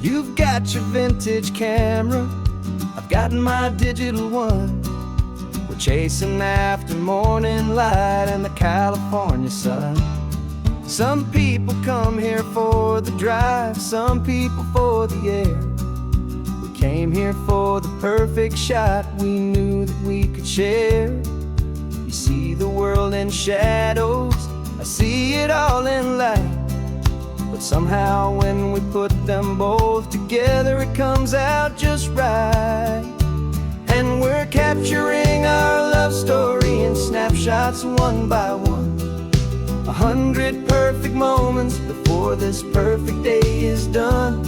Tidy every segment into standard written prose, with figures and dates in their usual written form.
You've got your vintage camera, I've got my digital one. We're chasing after morning light and the California sun. Some people come here for the drive, some people for the air. We came here for the perfect shot we knew that we could share. You see the world in shadows, I see it all in light. But somehow when we put them both together, it comes out just right. And we're capturing our love story in snapshots one by one. 100 perfect moments before this perfect day is done.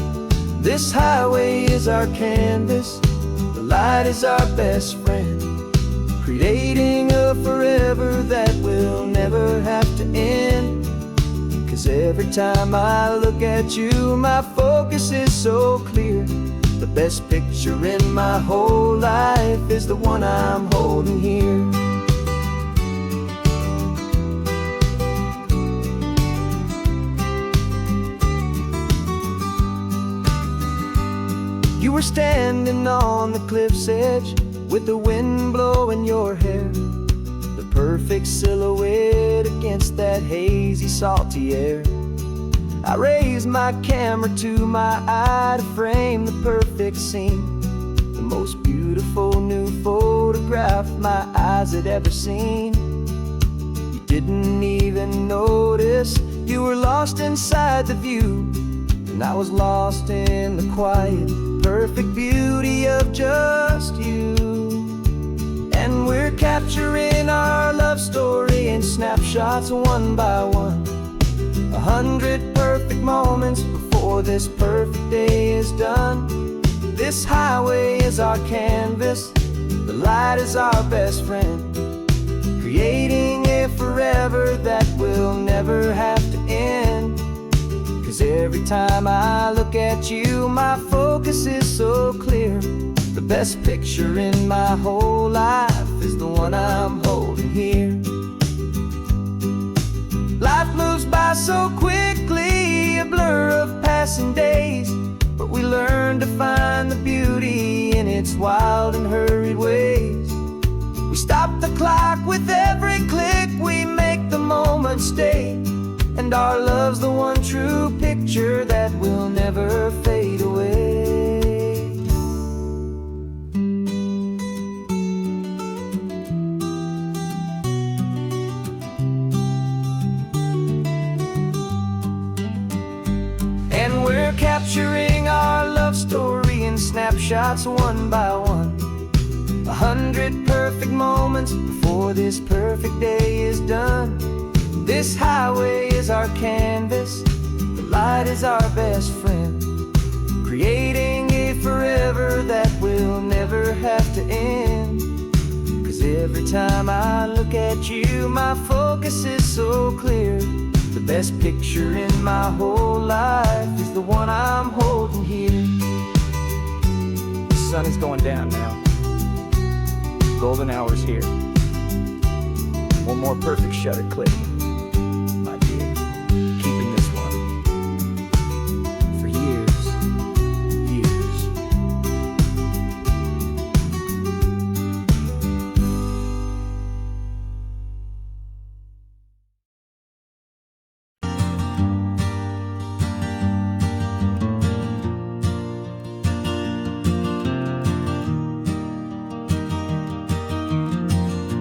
This highway is our canvas, the light is our best friend, creating a forever that will never have to end. 'Cause every time I look at you, my focus is so clear. The best picture in my whole life is the one I'm holding here. You were standing on the cliff's edge with the wind blowing your hair, the perfect silhouette against that hazy, salty air. I raised my camera to my eye to frame the perfect scene, the most beautiful new photograph my eyes had ever seen. You didn't even notice, you were lost inside the view, and I was lost in the quiet, perfect beauty of just you. And we're capturing our love story in snapshots one by one. 100 perfect moments before this perfect day is done. This highway is our canvas, the light is our best friend, creating a forever that will never have to end. 'Cause every time I look at you, my focus is so clear. The best picture in my whole life is the one I'm holding here. Life moves by so quickly, a blur of passing days, but we learn to find the beauty in its wild and hurried ways. We stop the clock with every click, we make the moment stay, and our love's the one true picture that will never fade away. And we're capturing our love story in snapshots one by one. 100 perfect moments before this perfect day is done. This highway is our canvas, the light is our best friend, creating a forever that will never have to end. 'Cause every time I look at you, my focus is so clear. The best picture in my whole life is the one I'm holding here. The sun is going down now. Golden hour's here. One more perfect shutter click. My dear, keeping this one for years, years.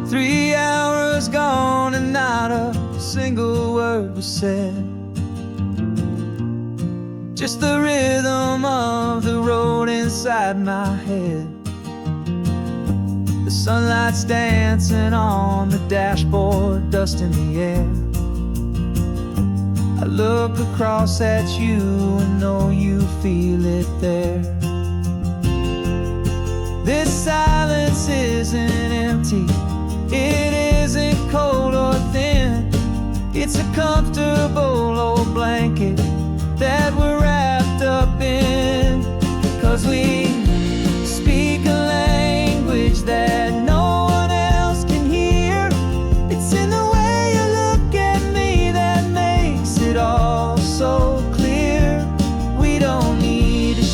3 hours gone and not a single word was said. Just the rhythm of the road inside my head. The sunlight's dancing on the dashboard, dust in the air. I look across at you and know you feel it there. This silence isn't empty, it isn't cold or thin. It's a comfortable old blanket that we're wrapped up in. 'Cause we speak a language that no one else can hear. It's in the way you look at me that makes it all so clear. We don't need to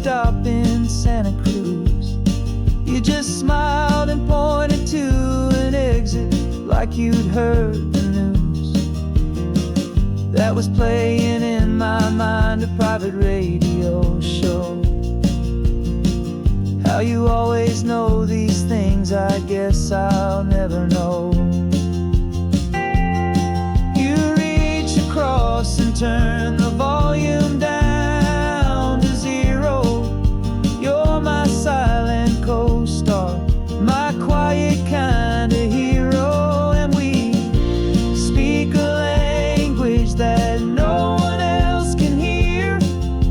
stop in Santa Cruz. You just smiled and pointed to an exit like you'd heard the news. That was playing in my mind, a private radio show. How you always know these things, I guess I'll never know. You reach across and turn the volume down to 0. You're my silent co-star, my quiet kind of hero. And we speak a language that no one else can hear.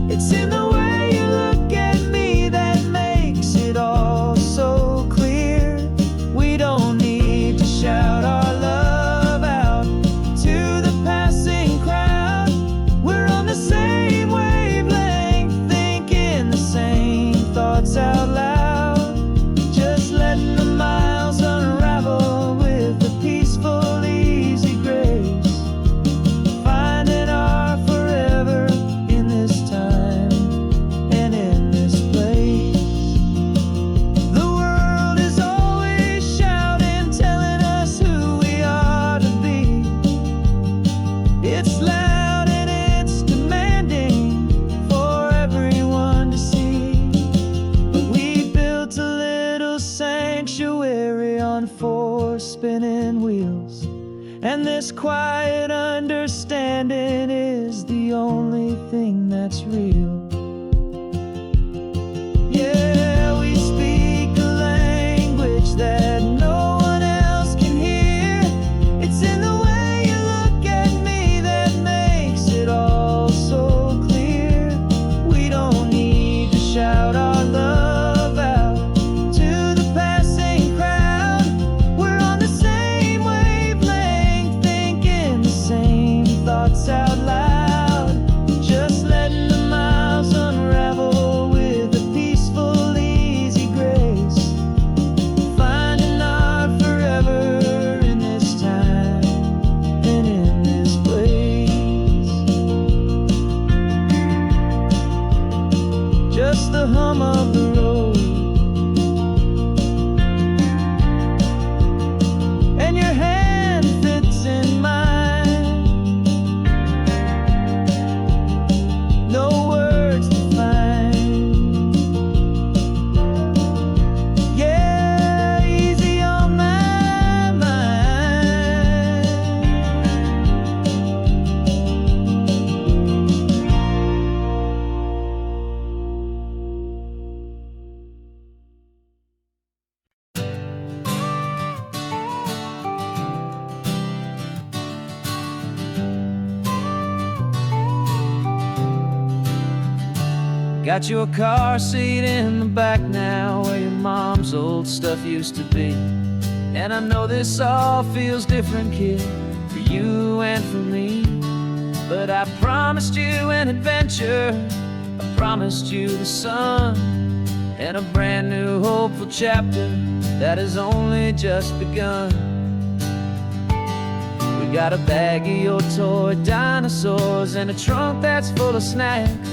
It's in the way you look at me that makes it all so clear. We don't need to shout our love out to the passing crowd. We're on the same wavelength, thinking the same thoughts out loud. Just letting the miles unravel with a peaceful, easy grace. Finding our forever in this time and in this place. The world is always shouting, telling us who we are to be. It's loud and it's demanding for everyone to see. But we built a little sanctuary on 4 spinning wheels, and this quiet understanding is the only thing that's real. Yeah, we speak a language that no one else can hear. It's in the way you look at me that makes it all so clear. We don't need to shout our love out to the passing crowd. We're on the same wavelength, thinking the same thoughts out loud. Just letting the miles unravel with a peaceful, easy grace. Finding our forever in this time and in this place. Just the hum of the road and your hand fits in mine. No words to find. Yeah, easy on my mind. Got your car seat in the back now, where your mom's old stuff used to be. And I know this all feels different, kid, for you and for me. But I promised you an adventure, I promised you the sun, and a brand new hopeful chapter that has only just begun. We got a bag of your toy dinosaurs and a trunk that's full of snacks.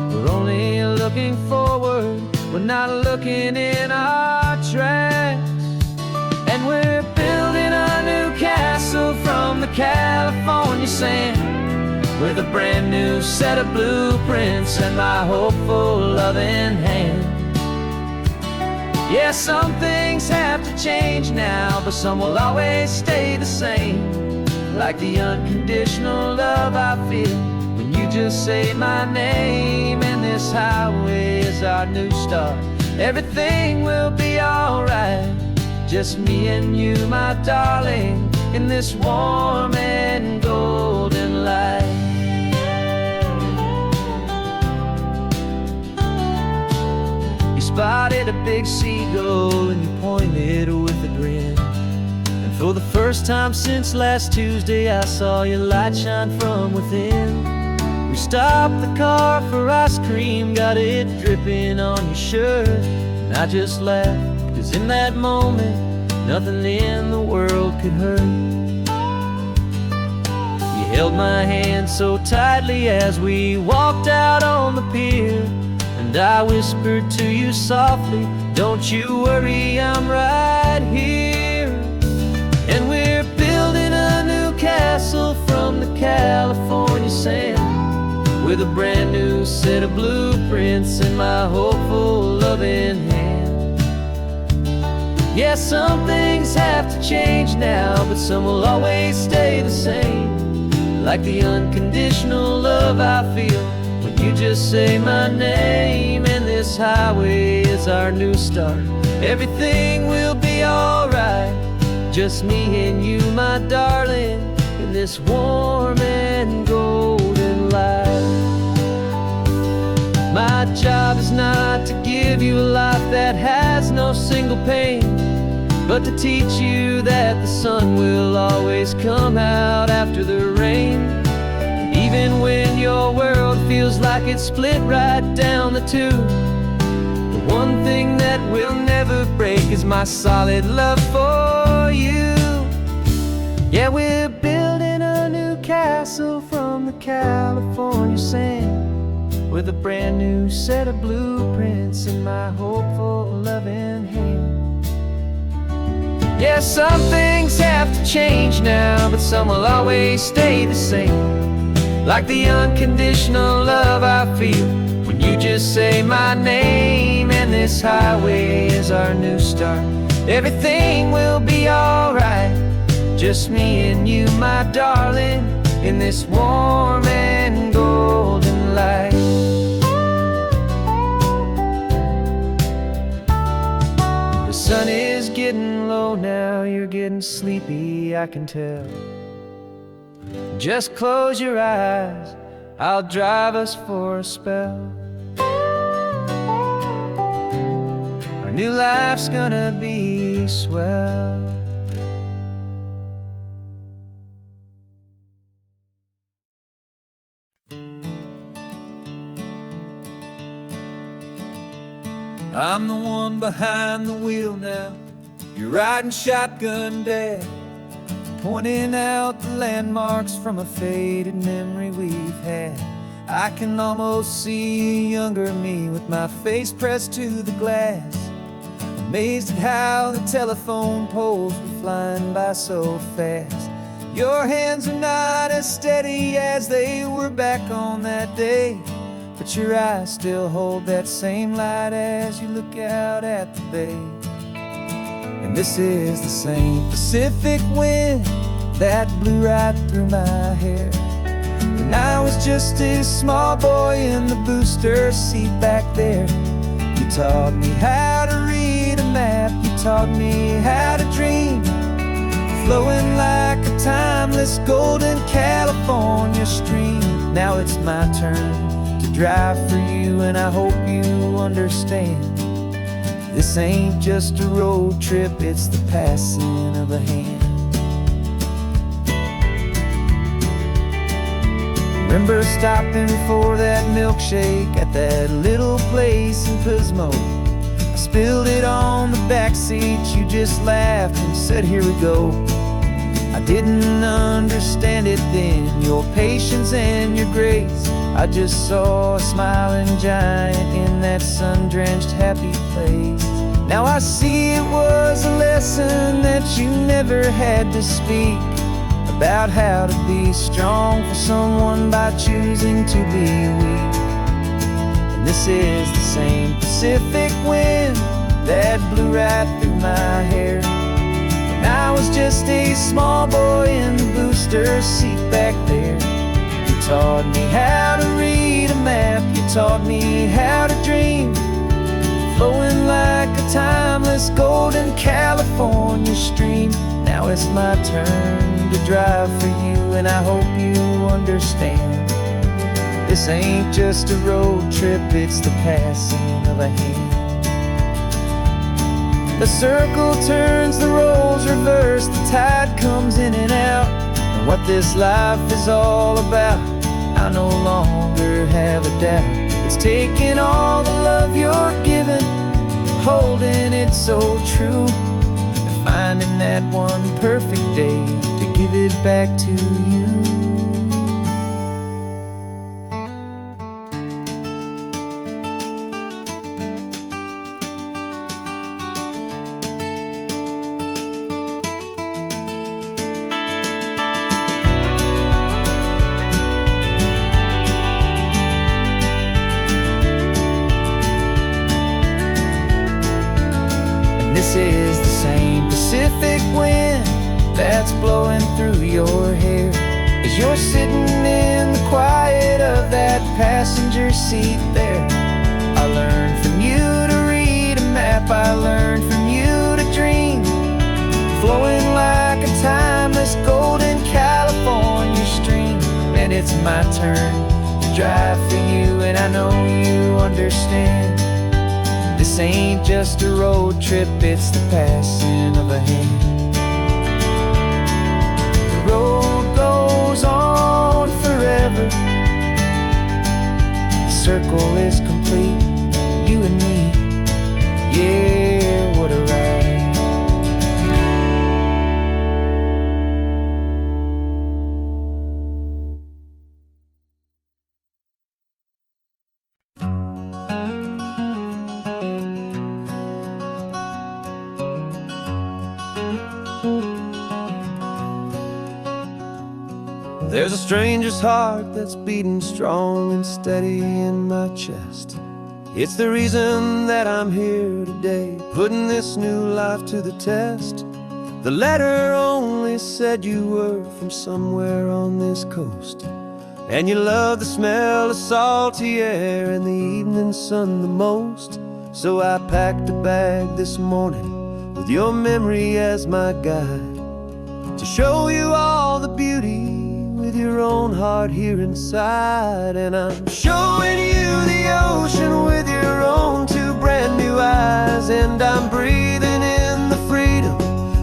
We're only looking forward, we're not looking in our tracks. And we're building a new castle from the California sand, with a brand new set of blueprints and my hopeful loving hand. Yeah, some things have to change now, but some will always stay the same. Like the unconditional love I feel when you just say my name. And this highway is our new start, everything will be alright. Just me and you, my darling, in this warm and golden light. You spotted a big seagull and you pointed with a grin. And for the first time since last Tuesday, I saw your light shine from within. We stopped the car for ice cream, got it dripping on your shirt. And I just laughed, 'cause in that moment, nothing in the world could hurt. You held my hand so tightly as we walked out on the pier, and And I whispered to you softly, don't you worry, I'm right here. And we're building a new castle from the California sand, with a brand new set of blueprints in my hopeful, loving hand. Yeah, some things have to change now, but some will always stay the same. Like the unconditional love I feel when you just say my name. And this highway is our new start. Everything will be alright, just me and you, my darling, in this warm and golden light. My job is not to give you a life that has no single pain, but to teach you that the sun will always come out after the rain. And even when your world feels like it's split right down the tube, the one thing that will never break is my solid love for you. Yeah, we're building a new castle from the California sand, with a brand new set of blueprints in my hopeful, loving hand. Yeah, some things have to change now, but some will always stay the same. Like the unconditional love I feel when you just say my name. And this highway is our new start. Everything will be alright, just me and you, my darling, in this warm and golden light. The sun is getting low now, you're getting sleepy, I can tell. Just close your eyes, I'll drive us for a spell. Our new life's gonna be swell. I'm the one behind the wheel now, you're riding shotgun, Dad, pointing out the landmarks from a faded memory we've had. I can almost see a younger me with my face pressed to the glass, amazed at how the telephone poles were flying by so fast. Your hands are not as steady as they were back on that day, but your eyes still hold that same light as you look out at the bay. And this is the same Pacific wind that blew right through my hair when I was just a small boy in the booster seat back there. You taught me how to read a map, you taught me how to dream, flowing like a timeless golden California stream. Now it's my turn to drive for you, and I hope you understand. This ain't just a road trip, it's the passing of a hand. Remember stopping for that milkshake at that little place in Pismo? I spilled it on the back seat, you just laughed and said, here we go. I didn't understand it then, your patience and your grace. I just saw a smiling giant in that sun-drenched happy place. Now I see it was a lesson that you never had to speak, about how to be strong for someone by choosing to be weak. And this is the same Pacific wind that blew right through my hair when I was just a small boy in the booster seat back there. You taught me how to read a map, you taught me how to dream, flowing like a timeless golden California stream. Now it's my turn to drive for you, and I hope you understand. This ain't just a road trip, it's the passing of a hand. The circle turns, the roles reverse, the tide comes in and out. And what this life is all about, I no longer have a doubt. It's taking all the love you're giving, holding it so true, and finding that one perfect day to give it back to you. that's blowing through your hair as you're sitting in the quiet of that passenger seat there. I learned from you to read a map, I learned from you to dream, flowing like a timeless golden California stream. And it's my turn to drive for you, and I know you understand. This ain't just a road trip, it's the passing of a hand. The road goes on forever, the circle is complete, you and me, yeah, what a ride. There's a stranger's heart that's beating strong and steady in my chest. It's the reason that I'm here today, putting this new life to the test. The letter only said you were from somewhere on this coast, and you love the smell of salty air and the evening sun the most. So I packed a bag this morning with your memory as my guide, to show you all the beauty with your own heart here inside. And I'm showing you the ocean with your own two brand new eyes, and I'm breathing in the freedom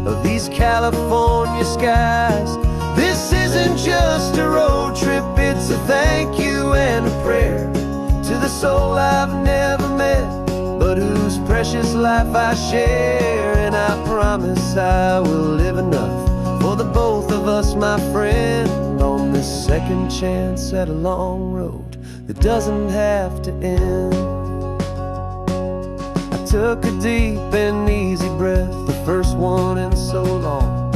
of these California skies. This isn't just a road trip, it's a thank you and a prayer to the soul I've never met, but whose precious life I share. And I promise I will live enough for the both of us, my friend, on this second chance at a long road that doesn't have to end. I took a deep and easy breath, the first one in so long,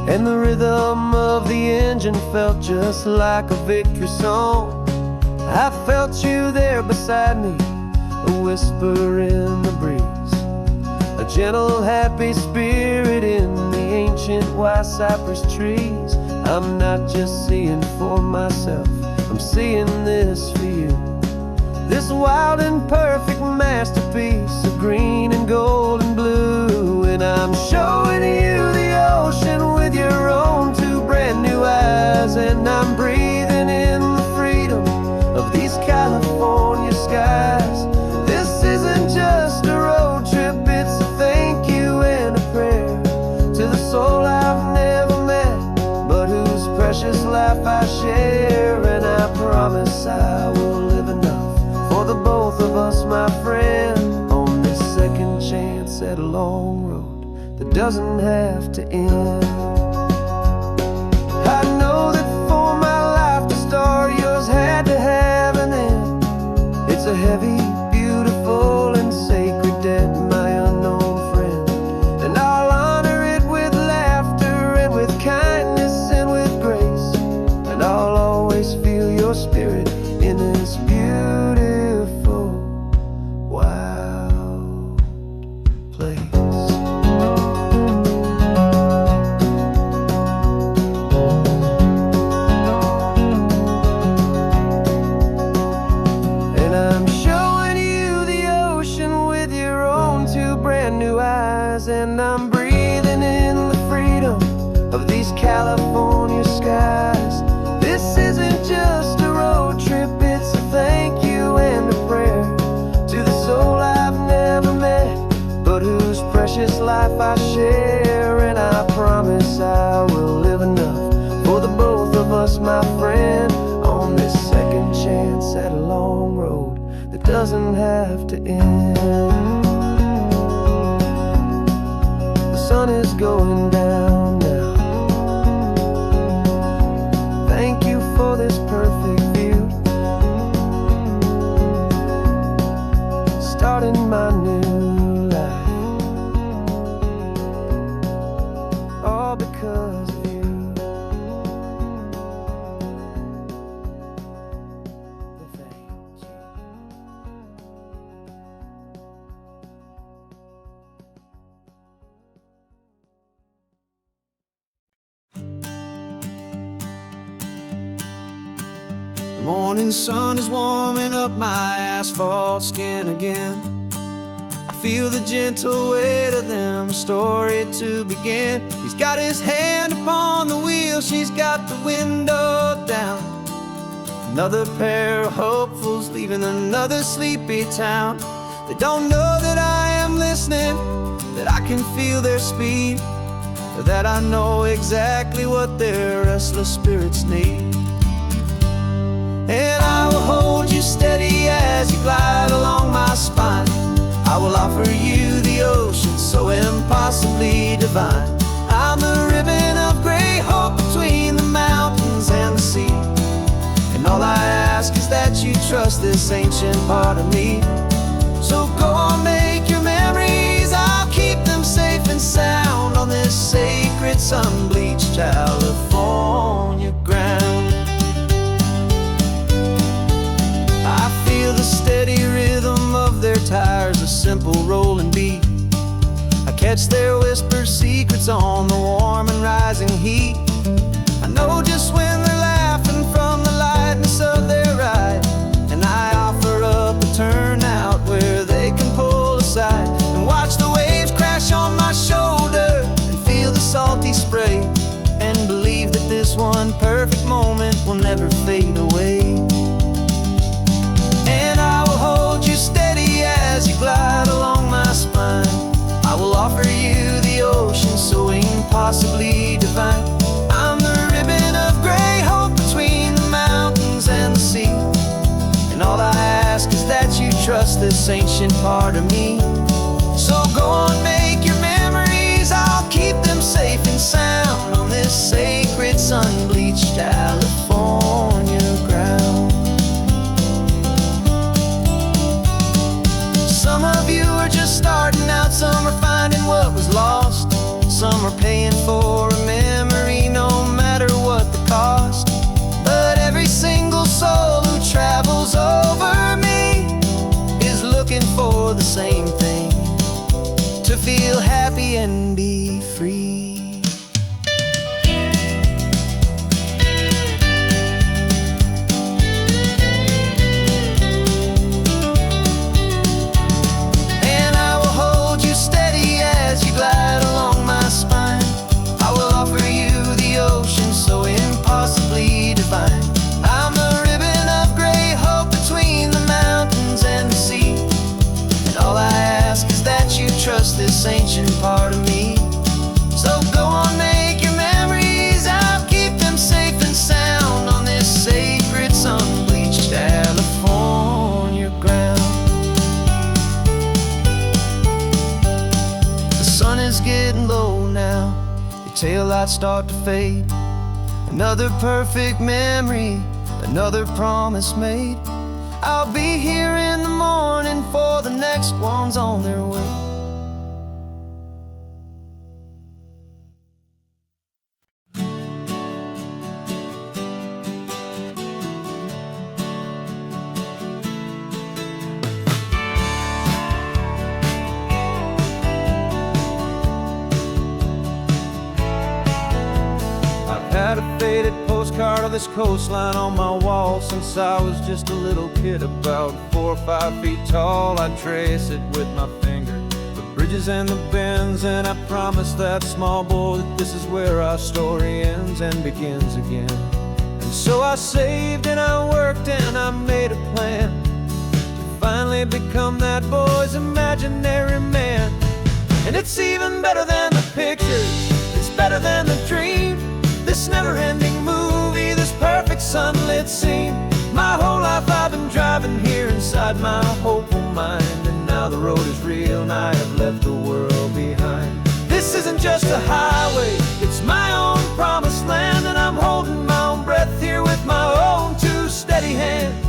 and the rhythm of the engine felt just like a victory song. I felt you there beside me, a whisper in the breeze, a gentle happy spirit in the ancient white cypress trees. I'm not just seeing for myself, I'm seeing this for you, this wild and perfect masterpiece of green and gold and blue. And I'm showing you the ocean with your own two brand new eyes, and I'm breathing in the freedom of these California skies. This isn't just a road trip, it's a thank you and a prayer to the soul I've never met, but whose precious life I share. And I promise I will live enough for the both of us, my friend, on this second chance at a long road that doesn't have to end. I know that for my life to start, yours had to have an end. It's a heavy, beautiful, and sacred debt, my unknown friend, and I'll honor it with laughter and with kindness and with grace, and I'll always feel your spirit in this beautiful, wild place. And I'm showing you the ocean with your own two brand new eyes, and I'm breathing in the freedom of these California skies. This isn't just a road trip, it's a thank you and a prayer to the soul I've never met, but whose precious life I share. And I promise I will live enough for the both of us, my friend, on this second chance at a long road that doesn't have to end. The sun is going down now. Thank you for this perfect view, starting my new life, all because of you. Morning sun is warming up my asphalt skin again. I feel the gentle weight of them, a story to begin. He's got his hand upon the wheel, she's got the window down. Another pair of hopefuls leaving another sleepy town. They don't know that I am listening, that I can feel their speed, or that I know exactly what their restless spirits need. And I will hold you steady as you glide along my spine. I will offer you the ocean so impossibly divine. I'm the ribbon of gray hope between the mountains and the sea. And all I ask is that you trust this ancient part of me. So go on, make your memories, I'll keep them safe and sound on this sacred sun-bleached California ground. I feel the steady rhythm of their tires, a simple rolling beat. I catch their whispered secrets on the warm and rising heat. I know just when they're laughing from the lightness of their ride, and I offer up a turnout where they can pull aside and watch the waves crash on my shoulder and feel the salty spray, and believe that this one perfect moment will never fade away. And I will hold you steady as you glide along my spine. I will offer you the ocean so impossibly divine. I'm the ribbon of gray hope between the mountains and the sea. And all I ask is that you trust this ancient part of me. So go on, make your memories, I'll keep them safe and sound on this sacred sun-bleached California ground. Some of you are just starting out, some are finding what was lost. Some are paying for a memory no matter what the cost. But every single soul who travels over me is looking for the same thing, to feel happy and be free. And I will hold you steady as you glide along my spine. I will offer you the ocean so impossibly divine. I'm the ribbon of gray hope between the mountains and the sea. And all I ask is that you trust this ancient part of me. So go on, make your memories, I'll keep them safe and sound on this sacred sun-bleached California ground. The sun is getting low now, your taillights start to fade. Another perfect memory, another promise made. I'll be here in the morning for the next ones on their way. Had a faded postcard of this coastline on my wall since I was just a little kid, about 4 or 5 feet tall. I trace it with my finger, the bridges and the bends, and I promised that small boy that this is where our story ends and begins again. And so I saved and I worked and I made a plan to finally become that boy's imaginary man. And it's even better than the pictures, it's better than the dream. This never-ending movie, this perfect sunlit scene. My whole life I've been driving here inside my hopeful mind, and now the road is real and I have left the world behind. This isn't just a highway, it's my own promised land, and I'm holding my own breath here with my own two steady hands.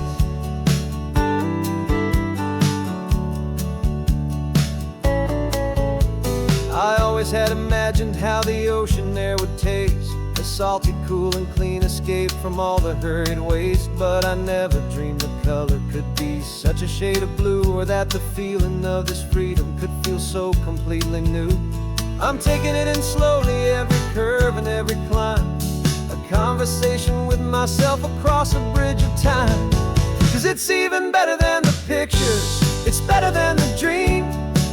I always had imagined how the ocean air would taste, a salty, cool and clean escape from all the hurried waste. But I never dreamed the color could be such a shade of blue, or that the feeling of this freedom could feel so completely new. I'm taking it in slowly, every curve and every climb, a conversation with myself across a bridge of time. 'Cause it's even better than the pictures, it's better than the dream.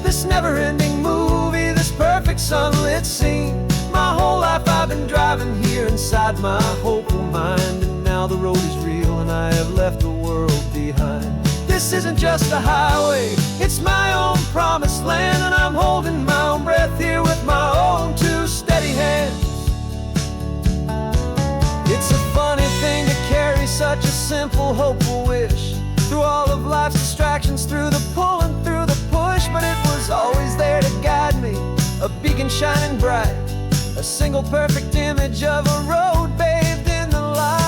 This never-ending movie, this perfect sunlit scene. My whole life I've been driving here inside my hopeful mind, and now the road is real and I have left the world behind. This isn't just a highway, it's my own promised land, and I'm holding my own breath here with my own two steady hands. It's a funny thing to carry such a simple, hopeful wish through all of life's distractions, through the pull and through the push. But it was always there to guide me, a beacon shining bright, a single perfect image of a road bathed in the light.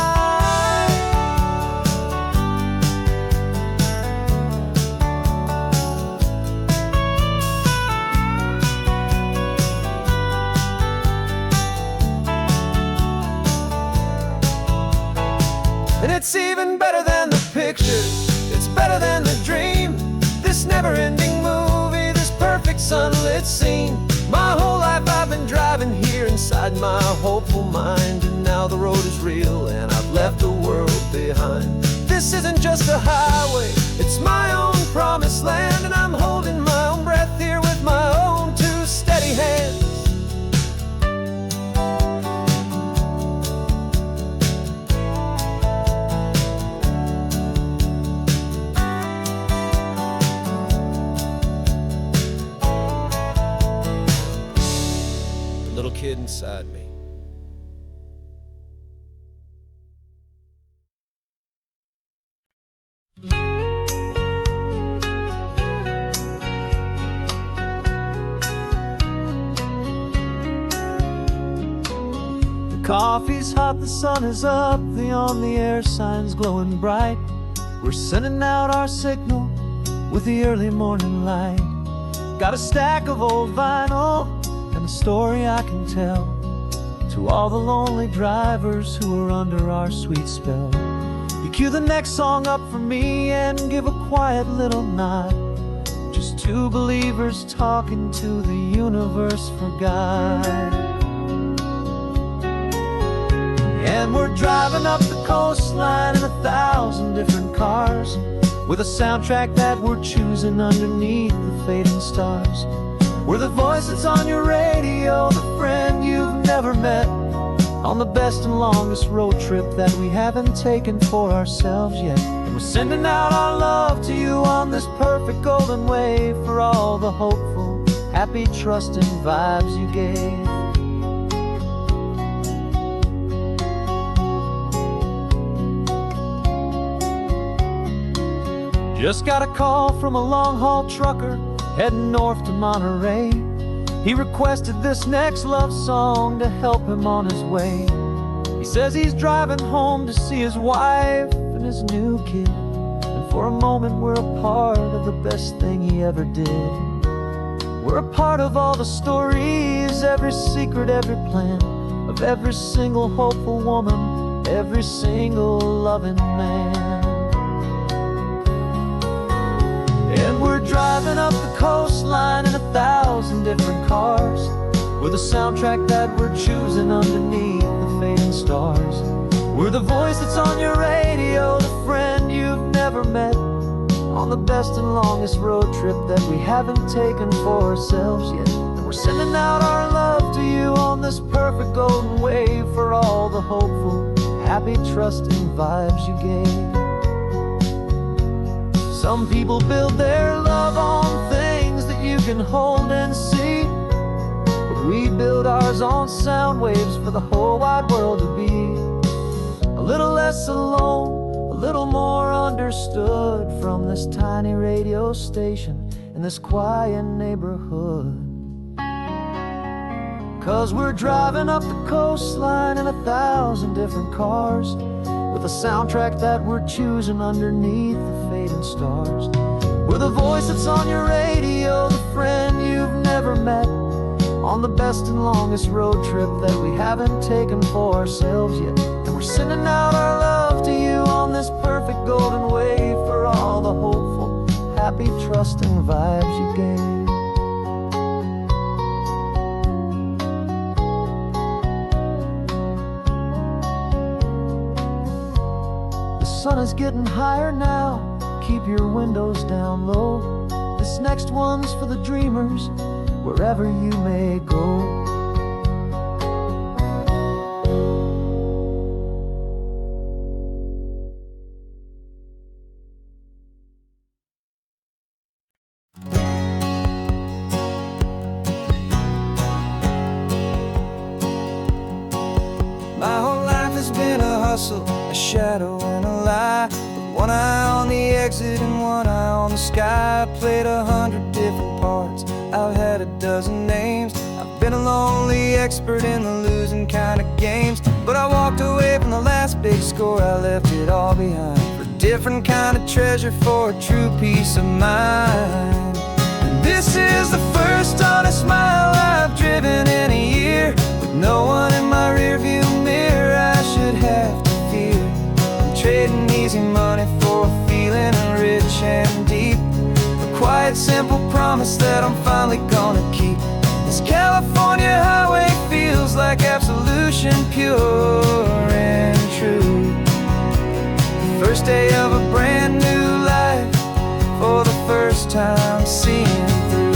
And it's even better than the pictures, it's better than the dream. This never-ending movie, this perfect sunlit scene. My whole life I've been driving here inside my hopeful mind, and now the road is real and I've left the world behind. This isn't just a highway, it's my own promised land, and I'm holding my own breath here with my own two steady hands. Little kid inside me. The coffee's hot, the sun is up, the on-the-air sign's glowing bright. We're sending out our signal with the early morning light. Got a stack of old vinyl and a story I can tell to all the lonely drivers who are under our sweet spell. You cue the next song up for me and give a quiet little nod. Just two believers talking to the universe for God. And we're driving up the coastline in 1,000 different cars, with a soundtrack that we're choosing underneath the fading stars. We're the voice that's on your radio, the friend you've never met, on the best and longest road trip that we haven't taken for ourselves yet. And we're sending out our love to you on this perfect golden wave, for all the hopeful, happy, trusting vibes you gave. Just got a call from a long-haul trucker heading north to Monterey. He requested this next love song to help him on his way. He says he's driving home to see his wife and his new kid, and for a moment we're a part of the best thing he ever did. We're a part of all the stories, every secret, every plan, of every single hopeful woman, every single loving man. And we're driving up the coastline in 1,000 different cars, with a soundtrack that we're choosing underneath the fading stars. We're the voice that's on your radio, the friend you've never met, on the best and longest road trip that we haven't taken for ourselves yet. And we're sending out our love to you on this perfect golden wave, for all the hopeful, happy, trusting vibes you gave. Some people build their love on things that you can hold and see, but we build ours on sound waves for the whole wide world to be a little less alone, a little more understood, from this tiny radio station in this quiet neighborhood. 'Cause we're driving up the coastline in 1,000 different cars, with a soundtrack that we're choosing underneath the fading stars. We're the voice that's on your radio, the friend you've never met, on the best and longest road trip that we haven't taken for ourselves yet. And we're sending out our love to you on this perfect golden wave, for all the hopeful, happy, trusting vibes you gave. sun is getting higher now. Keep your windows down low. This next one's for the dreamers, wherever you may go. My whole life has been a hustle, a shadow and a lie. With one eye on the exit and one eye on the sky. I played 100 different parts, I've had a dozen names. I've been a lonely expert in the losing kind of games. But I walked away from the last big score, I left it all behind for a different kind of treasure, for a true peace of mind. And this is the first honest mile I've driven in a year, with no one in my rearview mirror I should have to fear. I'm trading easy money for a feeling rich and deep, a quiet simple promise that I'm finally gonna keep. This California highway feels like absolution, pure and true. The first day of a brand new life, for the first time seeing through.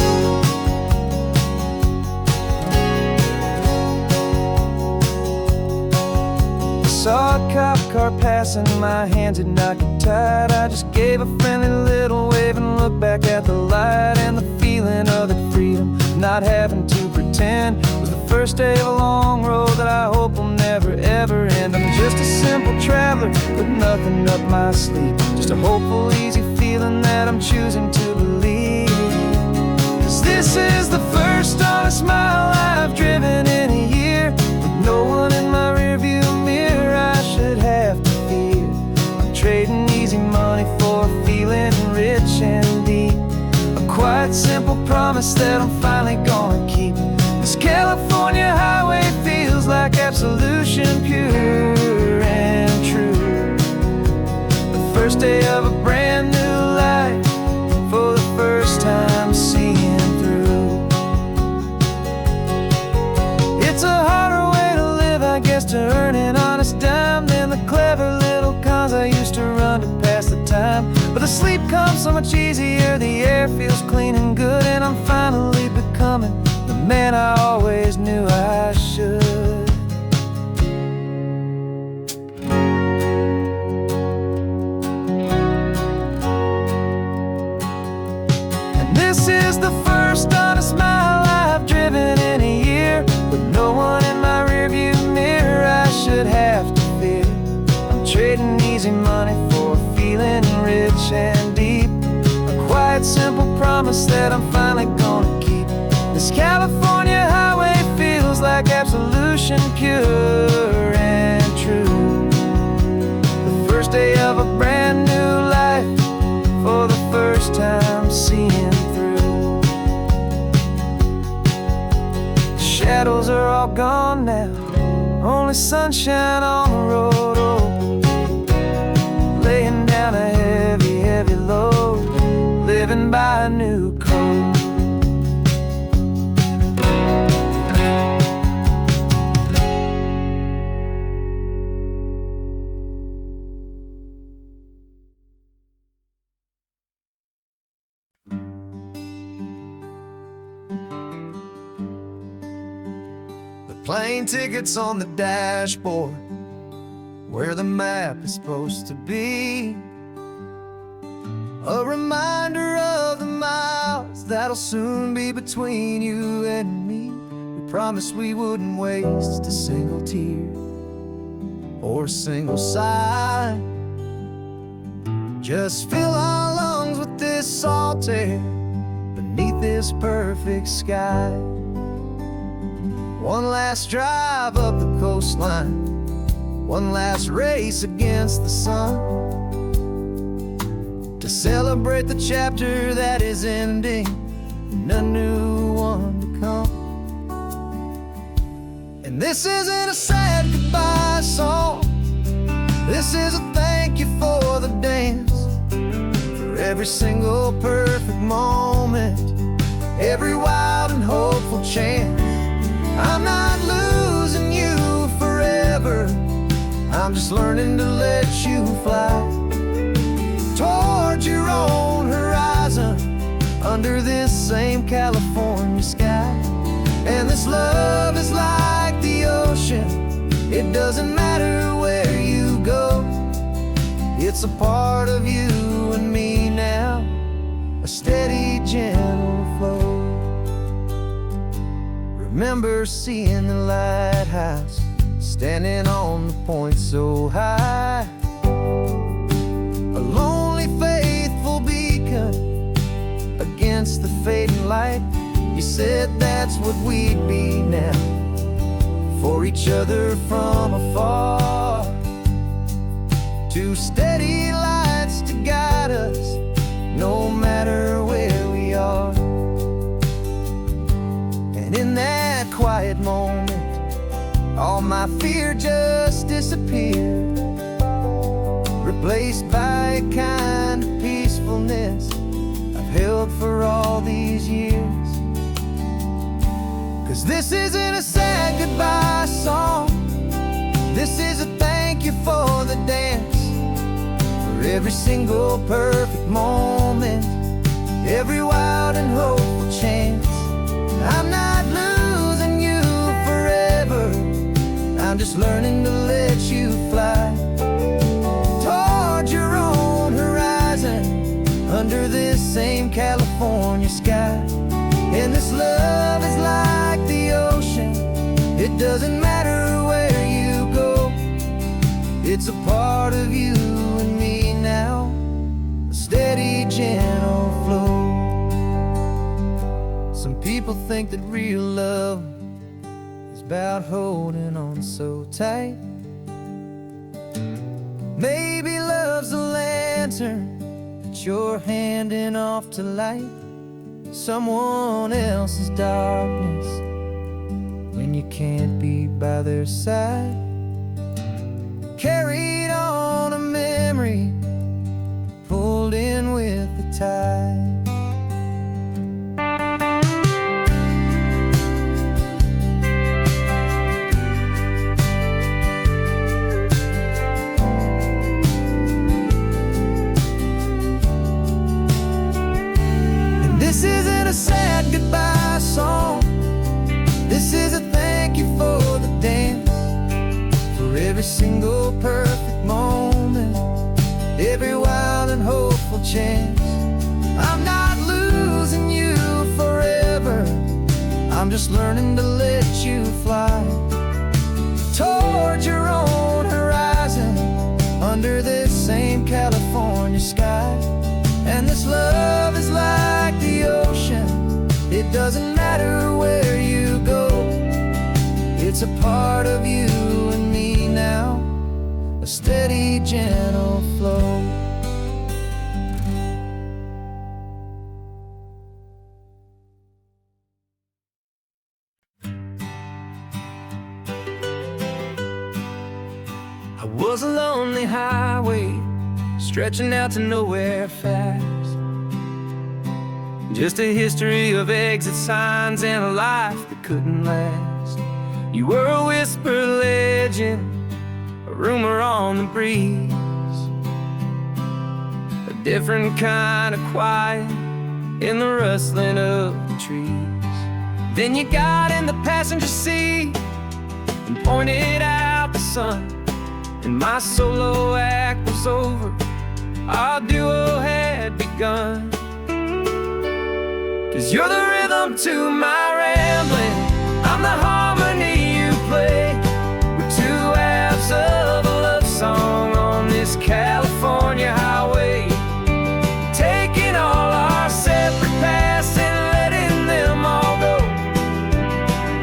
Saw a cop car passing, my hands had not got tied. I just gave a friendly little wave and looked back at the light. And the feeling of the freedom, not having to pretend, was the first day of a long road that I hope will never ever end. I'm just a simple traveler with nothing up my sleeve, just a hopeful easy feeling that I'm choosing to believe. 'Cause this is the first honest mile I've driven in a year, with no one in my rearview mirror I should have to fear. I'm trading easy money for a feeling rich and deep, a quiet simple promise that I'm finally gonna keep. This California highway feels like absolution, pure and true. The first day of a brand new life, for the first time seeing through. It's a harder way to live, I guess, to earn an honest dime than the clever little cons I used to run to pass the time. But the sleep comes so much easier, the air feels clean and good, and I'm finally becoming the man I always knew I should. And this is the first honest mile I've driven in a year, with no one in my rearview mirror I should have to fear. I'm trading easy money for a feeling rich and deep, a quiet simple promise that I'm finally gonna keep. This California highway feels like absolution, pure and true. The first day of a brand new life, for the first time seeing through. The shadows are all gone now, only sunshine on the road. Oh, laying down a heavy, heavy load, living by a new code. Plane tickets on the dashboard, where the map is supposed to be, a reminder of the miles that'll soon be between you and me. We promised we wouldn't waste a single tear or a single sigh, just fill our lungs with this salt air beneath this perfect sky. One last drive up the coastline, one last race against the sun, to celebrate the chapter that is ending and a new one to come. And this isn't a sad goodbye song, this is a thank you for the dance, for every single perfect moment, every wild and hopeful chance. I'm not losing you forever, I'm just learning to let you fly. doesn't matter where you go, it's a part of you and me now, a steady, gentle flow. Remember seeing the lighthouse, standing on the point so high, a lonely, faithful beacon against the fading light. You said that's what we'd be now, for each other from afar. Two steady lights to guide us, no matter where we are. And in that quiet moment, all my fear just disappeared, replaced by a kind of peacefulness I've held for all these years. 'Cause this isn't a sad goodbye song, this is a thank you for the dance, for every single perfect moment, every wild and hopeful chance. I'm not losing you forever, I'm just learning to let you fly toward your own horizon, under this same California sky. And this love is like the ocean, it doesn't matter where you go, it's a part of you and me now, a steady, gentle flow. Some people think that real love is about holding on so tight. Maybe love's a lantern that you're handing off to light someone else's darkness when you can't be by their side. Carried on a memory, pulled in with the tide. This isn't a sad goodbye song, this is a thank you for the dance, for every single perfect moment, every wild and hopeful chance. I'm not losing you forever, I'm just learning to let you fly toward your own horizon, under this same California sky. And this love is like the ocean, it doesn't matter where you go, it's a part of you and me now, a steady, gentle flow. I was a lonely highway, stretching out to nowhere fast, just a history of exit signs and a life that couldn't last. You were a whisper legend, a rumor on the breeze, a different kind of quiet in the rustling of the trees. Then you got in the passenger seat and pointed out the sun, and my solo act was over, our duo had begun. 'Cause you're the rhythm to my rambling, I'm the harmony you play. We're two halves of a love song on this California highway, taking all our separate paths and letting them all go,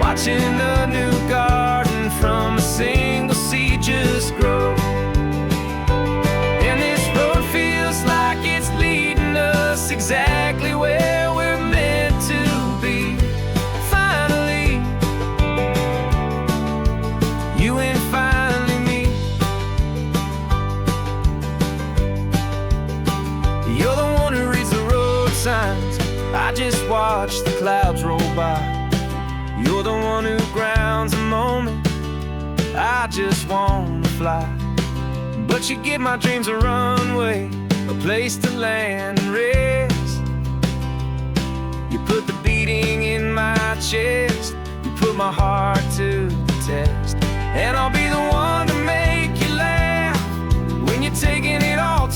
watching a new garden from a single seed just grow. And this road feels like it's leading us exactly where we're meant to be. Finally, you and finally me. You're the one who reads the road signs, I just watch the clouds roll by. You're the one who grounds the moment, I just wanna fly. But you give my dreams a runway, a place to land and rest. You put the beating in my chest, you put my heart to the test. And I'll be the one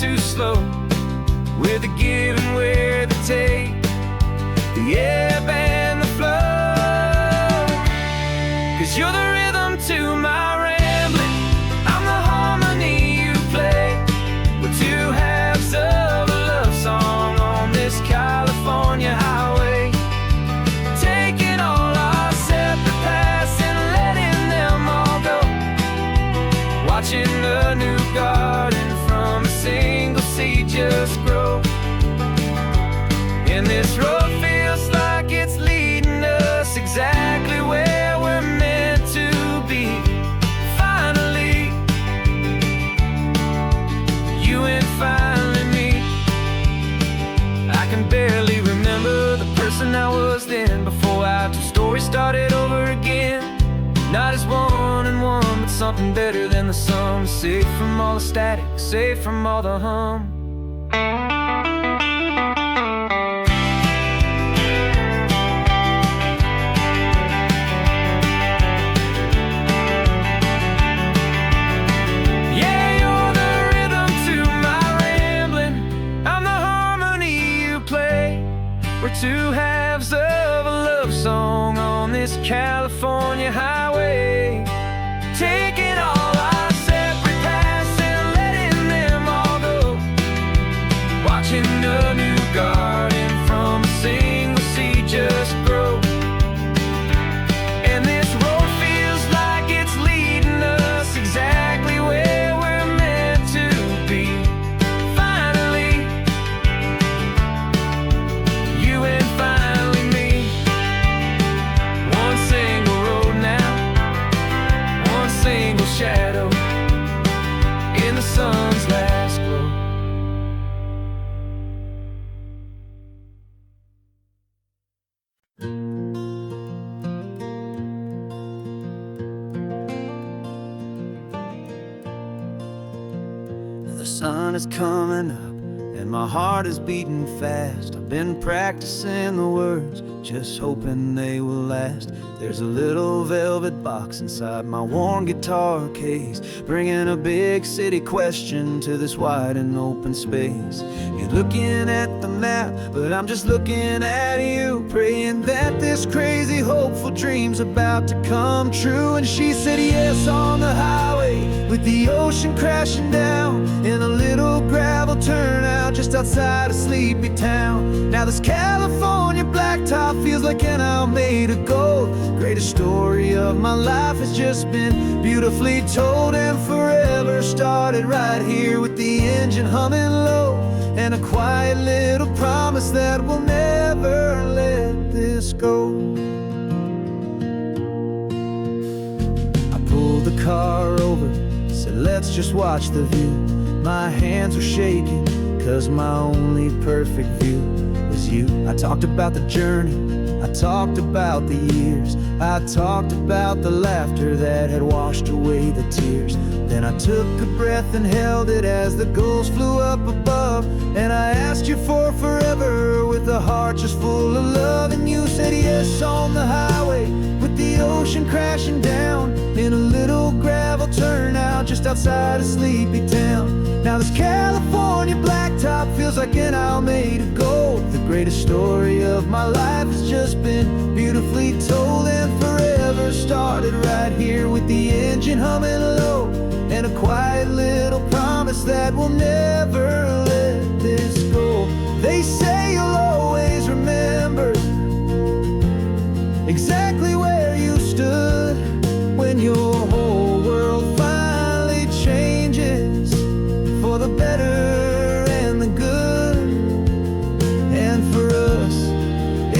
too slow, with the give and with the take, the ebb and the flow. 'Cause you're the rhythm to my rambling, I'm the harmony you play. We're two halves of a love song on this California highway, taking all our separate paths and letting them all go, watching a new garden from a single seed just grow. And this road feels like it's leading us exactly where we're meant to be. Finally, you and finally me. I can barely remember the person I was then, before our two stories started over again. Not as one and one, but something better than the sum. Safe from all the static, safe from all the hum. We're two halves of a love song on this California highway, taking all our separate paths and letting them all go, watching a new garden from a single seed just grow. And this road feels like it's leading us exactly where we're meant to be. Finally, you and finally me. One single road now, one single shadow in the sun's last glow. The sun is coming up and my heart is beating fast. I've been practicing the words, just hoping they will last. There's a little velvet box inside my worn guitar case, bringing a big city question to this wide and open space. You're looking at the map, but I'm just looking at you, praying that this crazy hopeful dream's about to come true. And she said yes on the highway, with the ocean crashing down in a little gravel turnout just outside a sleepy town. Now this California blacktop feels like an hour made of gold. Greatest story of my life has just been beautifully told, and forever started right here with the engine humming low, and a quiet little promise that we'll never let this go. I pulled the car over, said let's just watch the view. My hands were shaking, 'cause my only perfect view was you. I talked about the journey, I talked about the years, I talked about the laughter that had washed away the tears. Then I took a breath and held it as the gulls flew up above, and I asked you for forever with a heart just full of love. And you said yes on the highway, with the ocean crashing down in a little gravel turnout just outside a sleepy town. Now this California blacktop feels like an hour made of gold. The greatest story of my life has just been beautifully told, and forever started right here with the engine humming low, and a quiet little promise that we'll never let this go. They say you'll always remember exactly where you stood when your whole world finally changes for the better and the good. And for us,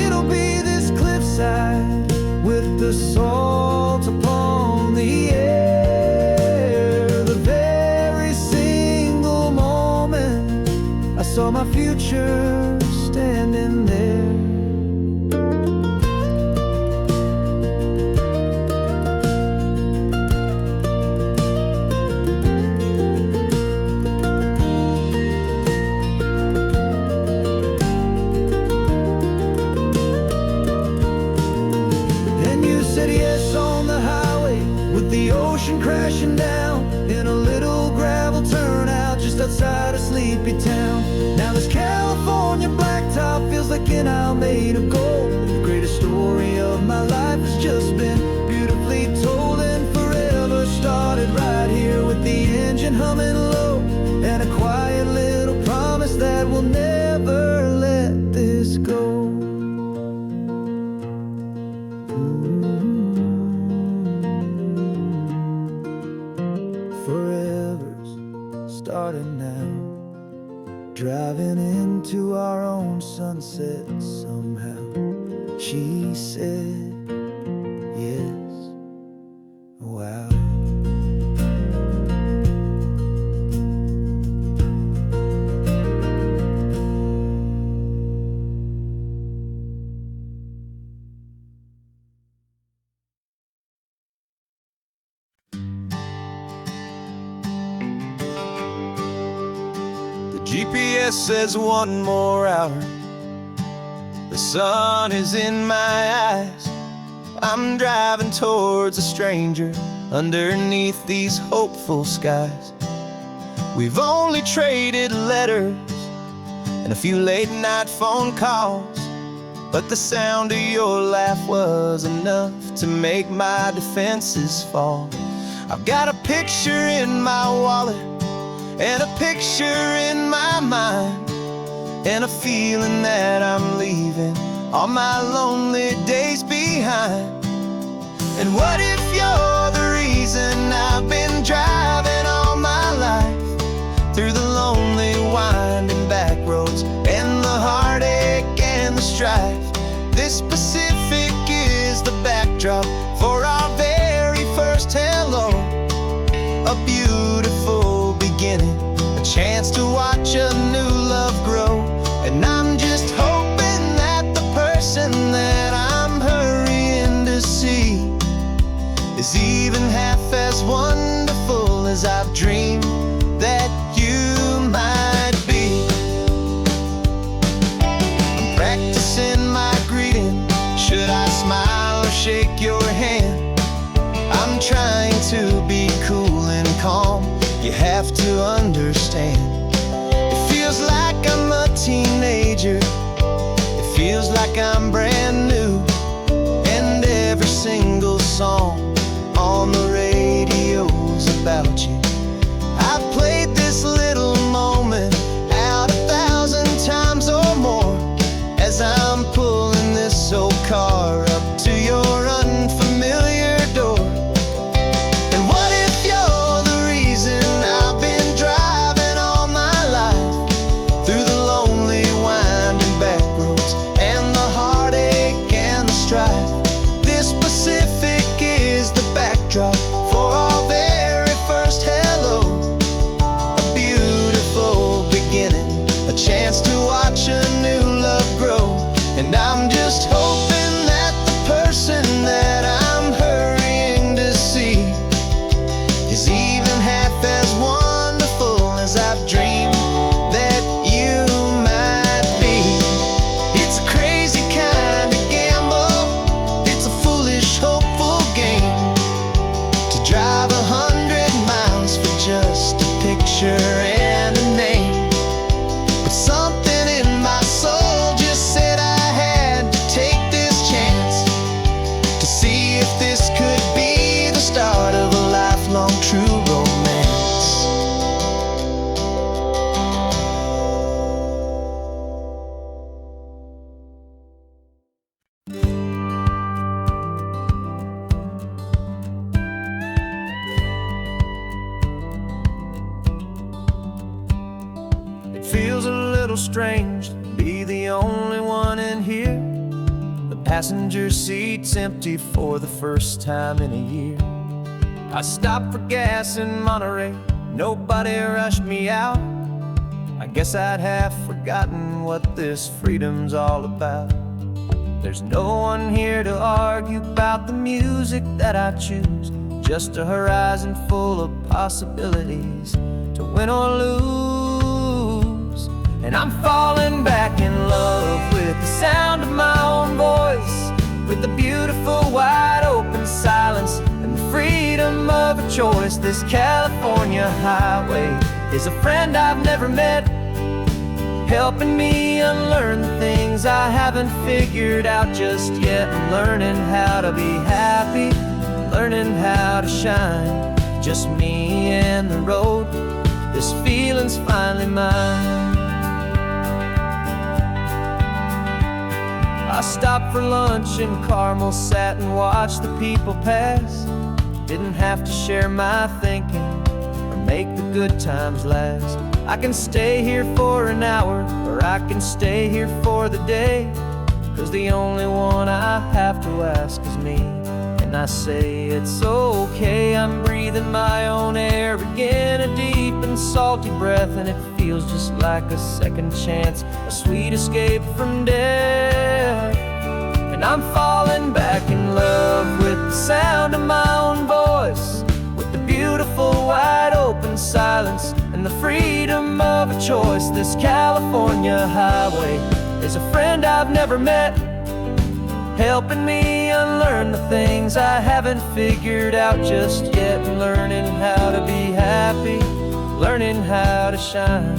it'll be this cliffside with the salt upon the air. The very single moment I saw my future standing there. inside a sleepy town. Now this California blacktop feels like an isle made of gold. The greatest story of my life has just been beautifully told, and forever started right here with the engine humming low, and a quiet little promise that we'll never let this go. Forever's starting now, driving into our own sunset somehow. She said, yes, wow. GPS says 1 more hour. The sun is in my eyes. I'm driving towards a stranger underneath these hopeful skies. We've only traded letters and a few late night phone calls, but the sound of your laugh was enough to make my defenses fall. I've got a picture in my wallet and a picture in my mind, and a feeling that I'm leaving all my lonely days behind. And what if you're the reason I've been driving all my life, through the lonely winding back roads and the heartache and the strife? This Pacific is the backdrop for our very first hello, a beautiful beginning, a chance to watch a new love grow. And I'm just hoping that the person that I'm hurrying to see is even half as wonderful as I've dreamed that you might be. I'm practicing my greeting. Should I smile or shake your hand? I'm trying to be cool and calm. You have to understand. It feels like I'm a teenager. It feels like I'm brand new. And every single song on the radio's about you. I've played this little moment out 1,000 times or more, as I'm pulling this old car up to your unfamiliar door. And what if you're the reason I've been driving all my life, through the lonely winding back roads and the heartache and the strife? This Pacific is the backdrop for our very first hello, a beautiful beginning, a chance to watch a new love grow. And I'm just hoping that the person that I'm hurrying to see is even half as wonderful as I've dreamed that you might be. It's a crazy kind of gamble, it's a foolish, hopeful game, to drive 100 miles for just a picture and a name. But something in my soul just said I had to take this chance, to see if this could be the start of a lifelong true romance. It feels a little strange to be the only one in here. The passenger seat's empty for the first time in a year. I stopped for gas in Monterey, nobody rushed me out. I guess I'd half forgotten what this freedom's all about. There's no one here to argue about the music that I choose, just a horizon full of possibilities to win or lose. And I'm falling back in love with the sound of my own voice, with the beautiful wide open silence and the freedom of a choice. This California highway is a friend I've never met, helping me unlearn the things I haven't figured out just yet. I'm learning how to be happy, learning how to shine, just me and the road, this feeling's finally mine. I stopped for lunch in Carmel, sat and watched the people pass. Didn't have to share my thinking or make the good times last. I can stay here for an hour, or I can stay here for the day, 'cause the only one I have to ask is me. And I say it's okay, I'm breathing my own air again, a deep and salty breath, and it feels just like a second chance, a sweet escape from death. And I'm falling back in love with the sound of my own voice, with the beautiful wide open silence and the freedom of a choice. This California highway is a friend I've never met, helping me unlearn the things I haven't figured out just yet. Learning how to be happy, learning how to shine,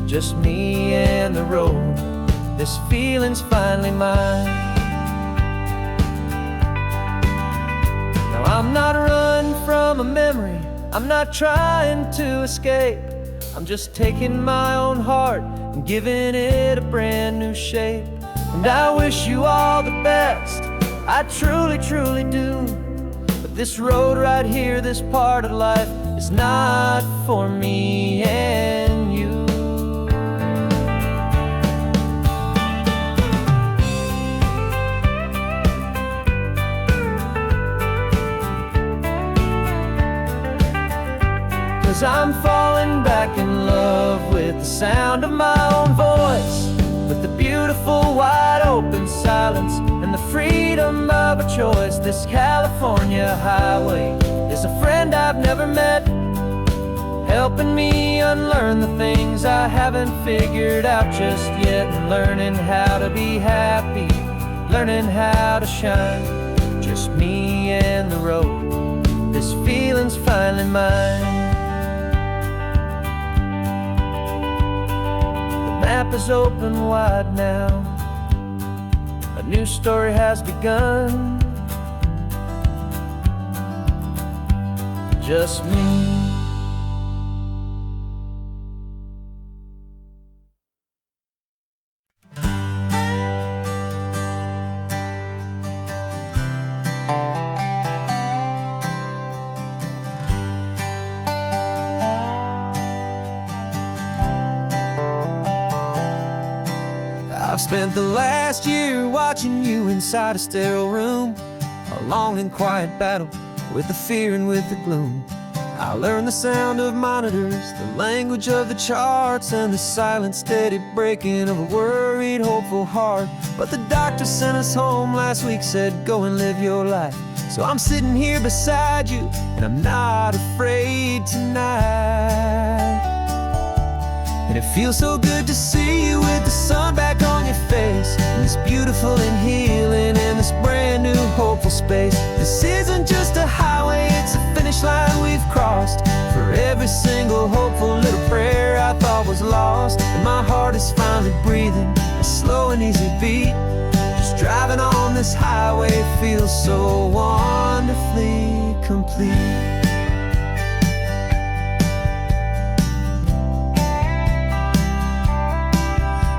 just me and the road, this feeling's finally mine. Now I'm not running from a memory, I'm not trying to escape, I'm just taking my own heart and giving it a brand new shape. And I wish you all the best, I truly, truly do. But this road right here, this part of life, is not for me and you. 'Cause I'm falling back in love with the sound of my own voice, with the beautiful wide open silence and the freedom of a choice. This California highway is a friend I've never met, helping me unlearn the things I haven't figured out just yet. And learning how to be happy, learning how to shine, just me and the road, this feeling's finally mine. The map is open wide now, a new story has begun, just me. I've spent the last year watching you inside a sterile room, a long and quiet battle with the fear and with the gloom. I learned the sound of monitors, the language of the charts, and the silent, steady breaking of a worried, hopeful heart. But the doctor sent us home last week, said go and live your life. So I'm sitting here beside you, and I'm not afraid tonight. And it feels so good to see you with the sun back on your face, and this beautiful and healing in this brand new hopeful space. This isn't just a highway, it's a finish line we've crossed. For every single hopeful little prayer I thought was lost, and my heart is finally breathing a slow and easy beat. Just driving on this highway feels so wonderfully complete.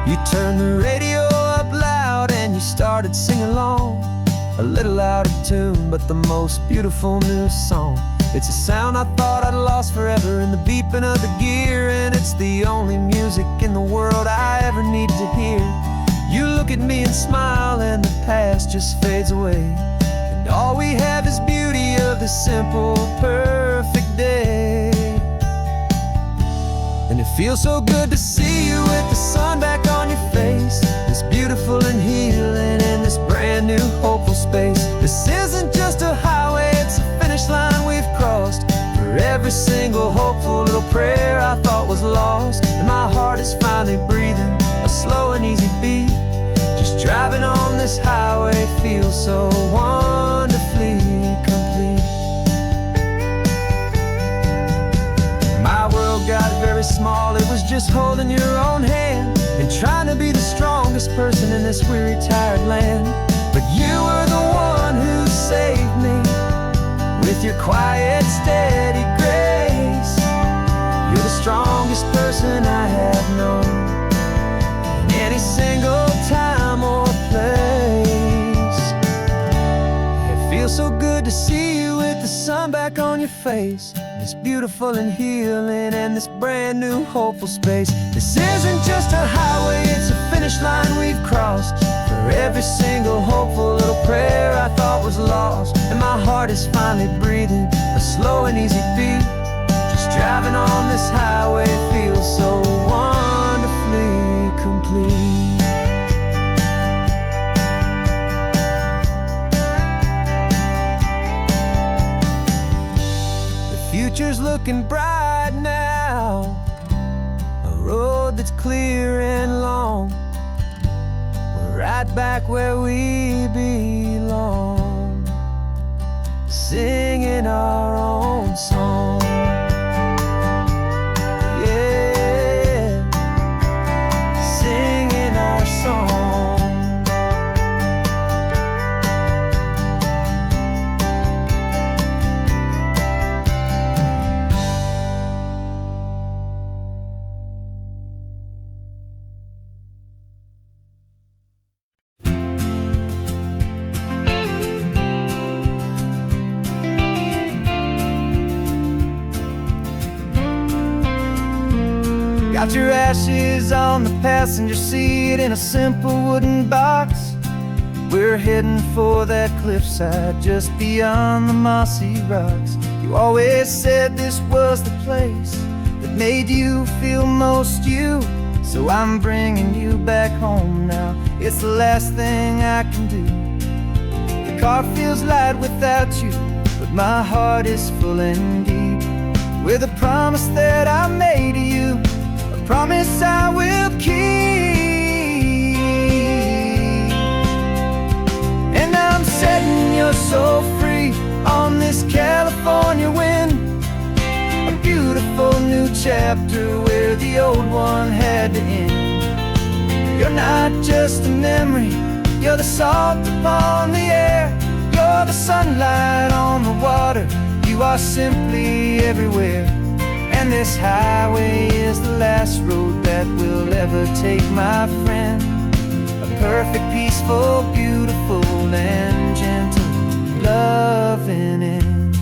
You turned the radio up loud and you started singing along, a little out of tune, but the most beautiful new song. It's a sound I thought I'd lost forever in the beeping of the gear, and it's the only music in the world I ever need to hear. You look at me and smile and the past just fades away, and all we have is beauty of this simple, perfect day. And it feels so good to see you with the sun back on your face, this beautiful and healing in this brand new hopeful space. This isn't just a highway, it's a finish line we've crossed. For every single hopeful little prayer I thought was lost, and my heart is finally breathing a slow and easy beat. Just driving on this highway feels so wonderfully complete. My world got very small small, it was just holding your own hand and trying to be the strongest person in this weary, tired land. But you were the one who saved me with your quiet, steady grace. You're the strongest person I have known in any single time or place. It feels so good to see you with the sun back on your face. It's beautiful and healing and this brand new hopeful space. This isn't just a highway, it's a finish line we've crossed. For every single hopeful little prayer I thought was lost. And my heart is finally breathing a slow and easy beat. Just driving on this highway feels so wonderfully complete. Future's looking bright now, a road that's clear and long. We're right back where we belong, singing our own song. Yeah, singing our song. Got your ashes on the passenger seat in a simple wooden box. We're heading for that cliffside just beyond the mossy rocks. You always said this was the place that made you feel most you. So I'm bringing you back home now. It's the last thing I can do. The car feels light without you, but my heart is full and deep with a promise that I made to you. Promise I will keep. And I'm setting your soul free on this California wind. A beautiful new chapter where the old one had to end. You're not just a memory, you're the salt upon the air. You're the sunlight on the water, you are simply everywhere. And this highway is the last road that we'll ever take, my friend. A perfect, peaceful, beautiful, and gentle loving end.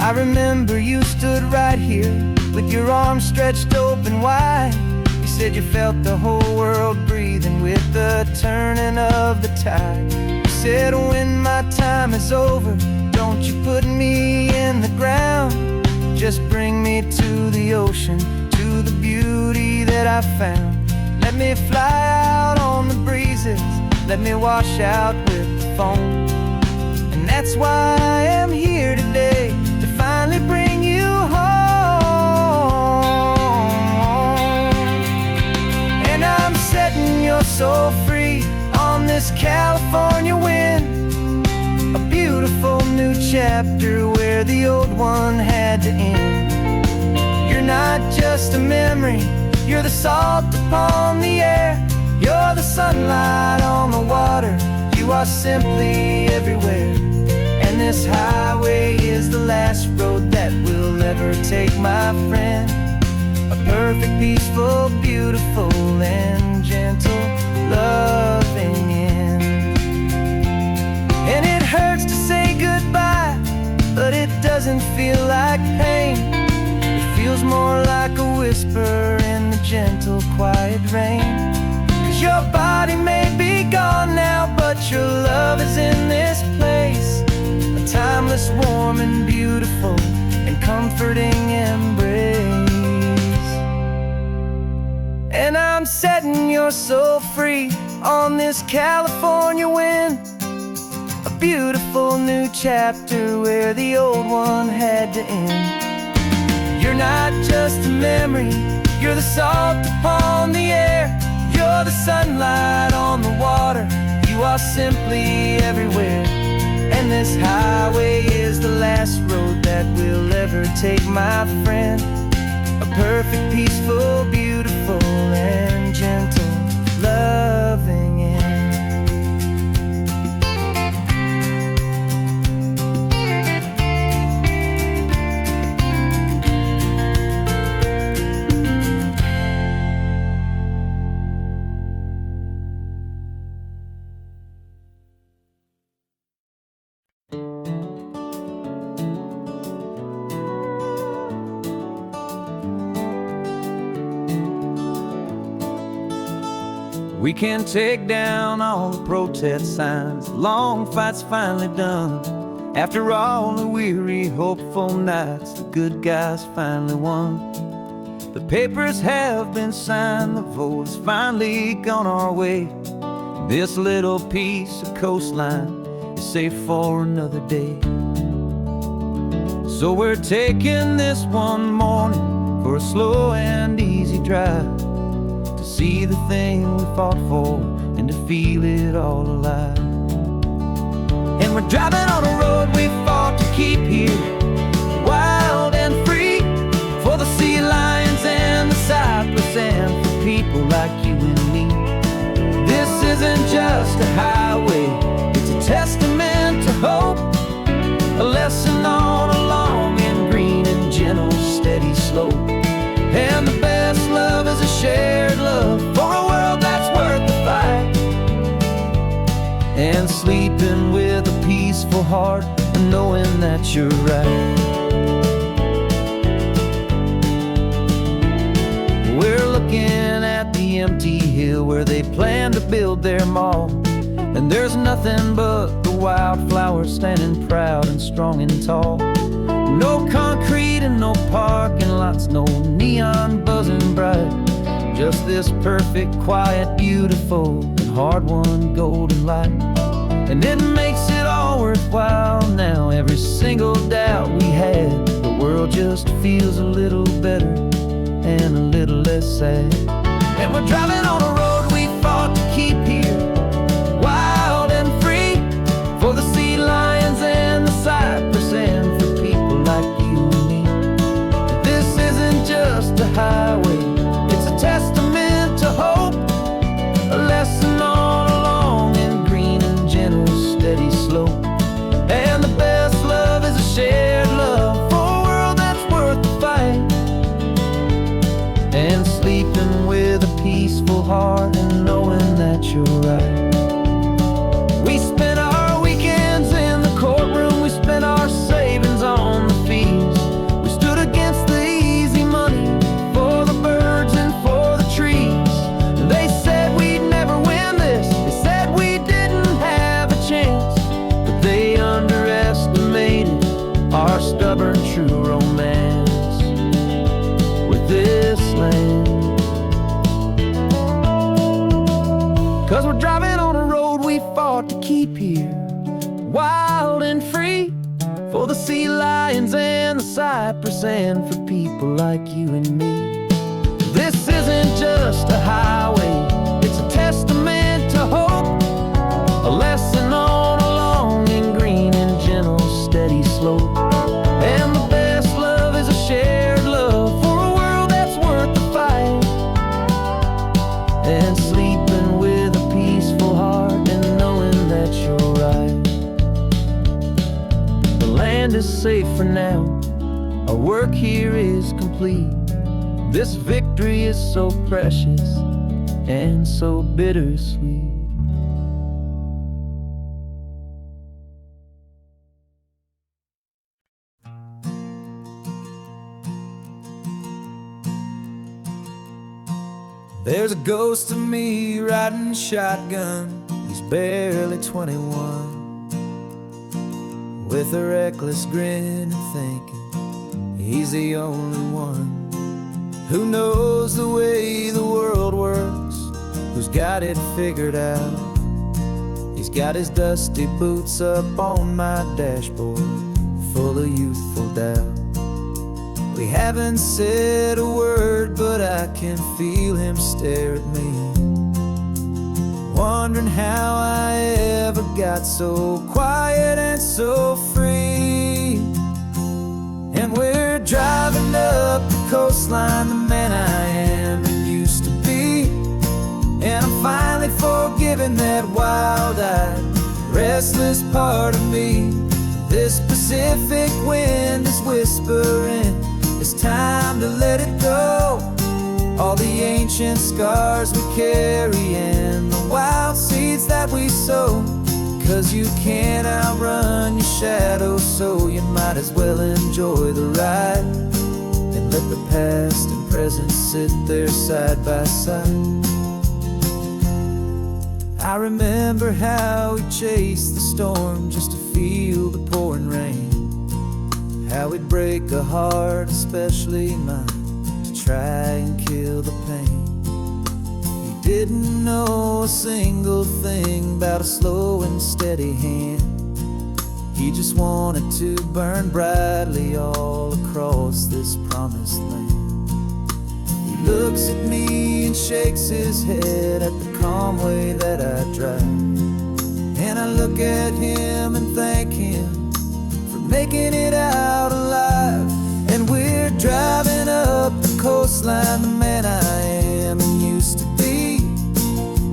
I remember you stood right here with your arms stretched open wide. You said you felt the whole world breathing with the turning of the tide. You said when my time is over, don't you put me in the ground. Just bring me to the ocean, to the beauty that I found. Let me fly out on the breezes, let me wash out with the foam. And that's why I am here today, to finally bring you home. And I'm setting your soul free on this California wind. A beautiful new chapter where the old one had to end. You're not just a memory, you're the salt upon the air. You're the sunlight on the water, you are simply everywhere. And this highway is the last road that we'll ever take, my friend. A perfect, peaceful, beautiful, and gentle loving end. And it hurts to say goodbye, but it doesn't feel like pain. It feels more like a whisper in the gentle, quiet rain. 'Cause your body may be gone now, but your love is in this place. A timeless, warm, and beautiful, and comforting embrace. And I'm setting your soul free on this California wind. A beautiful new chapter where the old one had to end. You're not just a memory, you're the salt upon the air. You're the sunlight on the water, you You are simply everywhere, and this highway is the last road that we'll ever take, my friend. A perfect, peaceful, beautiful, and gentle, loving end. We can take down all the protest signs, long fight's finally done. After all the weary, hopeful nights, the good guys finally won. The papers have been signed, the vote has finally gone our way. This little piece of coastline is safe for another day. So we're taking this one morning for a slow and easy drive, see the thing we fought for and to feel it all alive. And we're driving on a road we fought to keep here, wild and free, for the sea lions and the cypress and for people like you and me. This isn't just a highway, it's a testament to hope, a lesson on a long and green and gentle steady slope. And the best love is a shared love for a world that's worth the fight, and sleeping with a peaceful heart and knowing that you're right. We're looking at the empty hill where they plan to build their mall, and there's nothing but the wildflowers standing proud and strong and tall. No concrete and no parking lots, no neon buzzing bright, just this perfect, quiet, beautiful, and hard-won golden light. And it makes it all worthwhile now, every single doubt we had. The world just feels a little better and a little less sad. And we're driving on a road we fought to keep here, wild and free, for the sea lions and the cypress and for people like you and me. This isn't just a highway, it's a testament to hope, a lesson on a long and green and gentle steady slope. And the best love is a shared love for a world that's worth the fight, and sleeping with a peaceful heart and knowing that you're right. We spent our weekends in the courtroom, we spent our savings on the fees. We stood against the easy money for the birds and for the trees. And they said we'd never win this, they said we didn't have a chance, but they underestimated our stubborn true romance with this land. 'Cause we're driving on a road we fought to keep here, wild and free, for the sea lions and the cypress and for people like you and me. This isn't just a highway, it's a testament to hope, a lesson on a long and green and gentle steady slope. And the best love is a shared love for a world that's worth the fight, and sleeping with a peaceful heart and knowing that you're right. The land is safe for now, our work here is complete. This victory is so precious and so bittersweet. There's a ghost of me riding shotgun, he's barely 21, with a reckless grin and thinking he's the only one who knows the way the world works, who's got it figured out. He's got his dusty boots up on my dashboard, full of youthful doubt. We haven't said a word, but I can feel him stare at me wondering how I ever got so quiet and so free. And we're driving up the coastline, the man I am and used to be. And I'm finally forgiving that wild-eyed, restless part of me. This Pacific wind is whispering, it's time to let it go. All the ancient scars we carry and the wild seeds that we sow. 'Cause you can't outrun your shadow, so you might as well enjoy the ride. And let the past and present sit there side by side. I remember how we chased the storm just to feel the pouring rain. How we'd break a heart, especially mine, to try and kill the pain. He didn't know a single thing about a slow and steady hand. He just wanted to burn brightly all across this promised land. He looks at me and shakes his head at the calm way that I drive. And I look at him and thank him for making it out alive. And we're driving up the coastline, the man I am and used to be.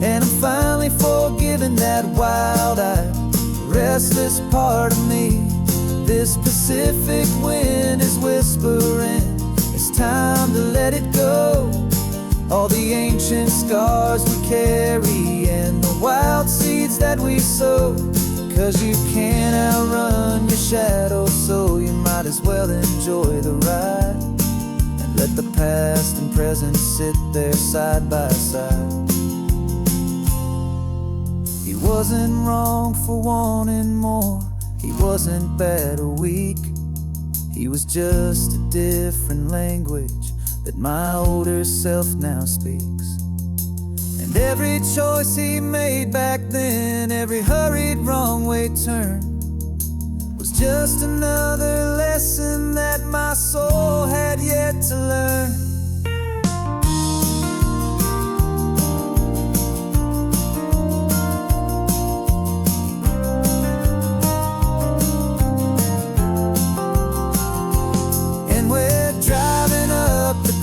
And I'm finally forgiving that wild-eyed, restless part of me. This Pacific wind is whispering, it's time to let it go. All the ancient scars we carry and the wild seeds that we sow. 'Cause you can't outrun your shadow, so you might as well enjoy the ride. And let the past and present sit there side by side. He wasn't wrong for wanting more, he wasn't bad or weak. He was just a different language that my older self now speaks. And every choice he made back then, every hurried wrong way turn, was just another lesson that my soul had yet to learn.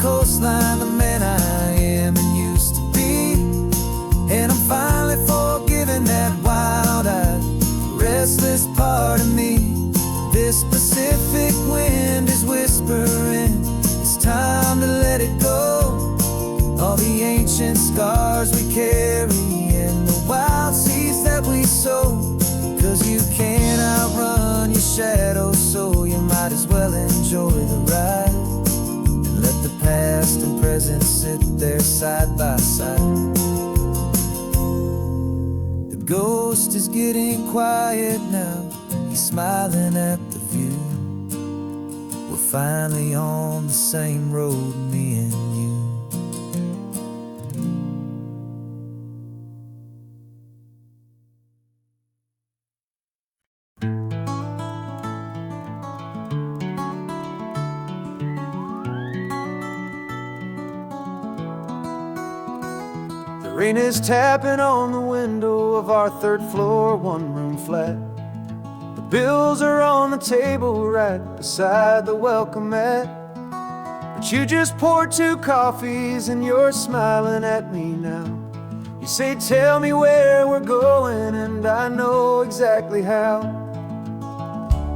Coastline, the man I am and used to be. And I'm finally forgiving that wild-eyed, restless part of me. This Pacific wind is whispering, it's time to let it go. All the ancient scars we carry and the wild seeds that we sow. 'Cause you can't outrun your shadow, so you might as well enjoy the ride. Let the past and present sit there side by side. The ghost is getting quiet now, he's smiling at the view. We're finally on the same road, me and you. Rain is tapping on the window of our third floor, one-room flat. The bills are on the table right beside the welcome mat. But you just poured 2 coffees and you're smiling at me now. You say, tell me where we're going, and I know exactly how.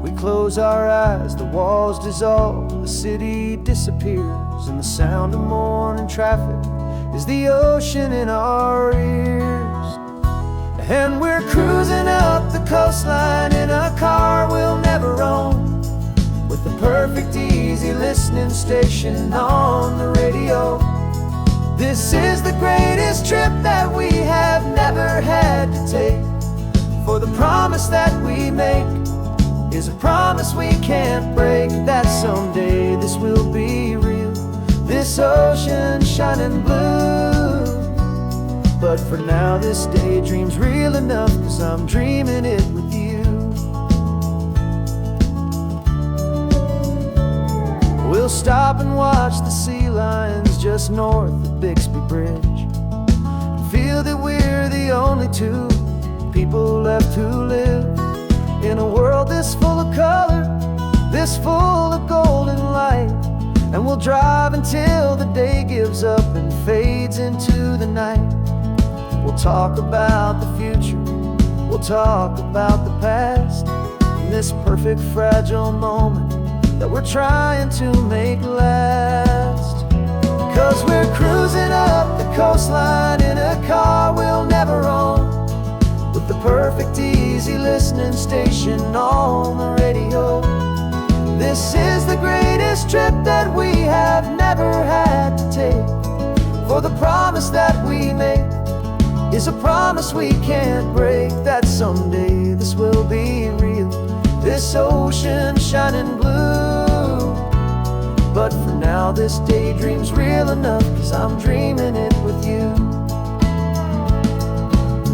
We close our eyes, the walls dissolve, the city disappears, and the sound of morning traffic is the ocean in our ears. And we're cruising up the coastline in a car we'll never own, with the perfect easy listening station on the radio. This is the greatest trip that we have never had to take. For the promise that we make is a promise we can't break, that someday this will be real, this ocean shining blue. But for now this daydream's real enough, 'cause I'm dreaming it with you. We'll stop and watch the sea lions just north of Bixby Bridge, feel that we're the only two people left who live in a world this full of color, this full of golden light. And we'll drive until the day gives up and fades into the night. We'll talk about the future, we'll talk about the past, in this perfect fragile moment that we're trying to make last. 'Cause we're cruising up the coastline in a car we'll never own, with the perfect easy listening station on the radio. This is the greatest trip that we have never had to take, for the promise that we make is a promise we can't break, that someday this will be real, this ocean shining blue. But for now this daydream's real enough, 'cause I'm dreaming it with you.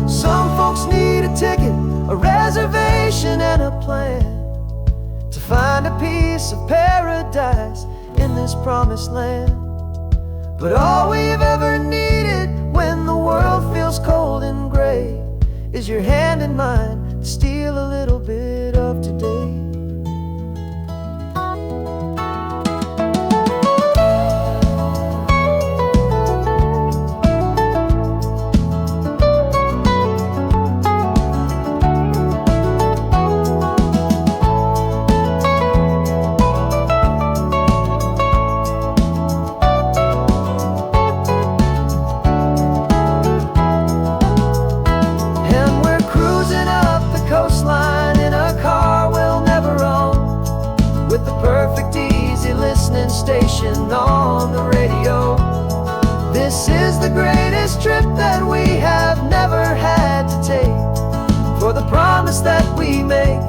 Some folks need a ticket, a reservation and a plan to find a piece of paradise in this promised land. But all we've ever needed when the world feels cold and gray is your hand in mine to steal a little bit of today. Station on the radio. This is the greatest trip that we have never had to take, for the promise that we make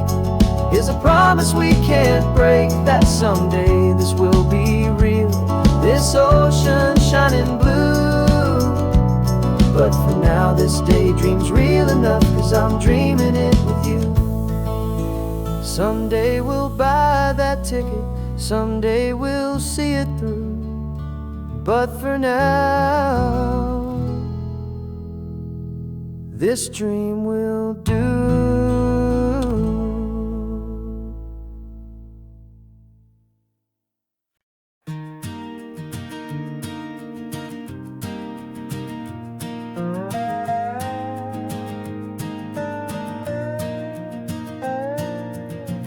is a promise we can't break, that someday this will be real, this ocean shining blue. But for now this daydream's real enough, 'cause I'm dreaming it with you. Someday we'll buy that ticket, someday we'll see it through. But for now, this dream will do.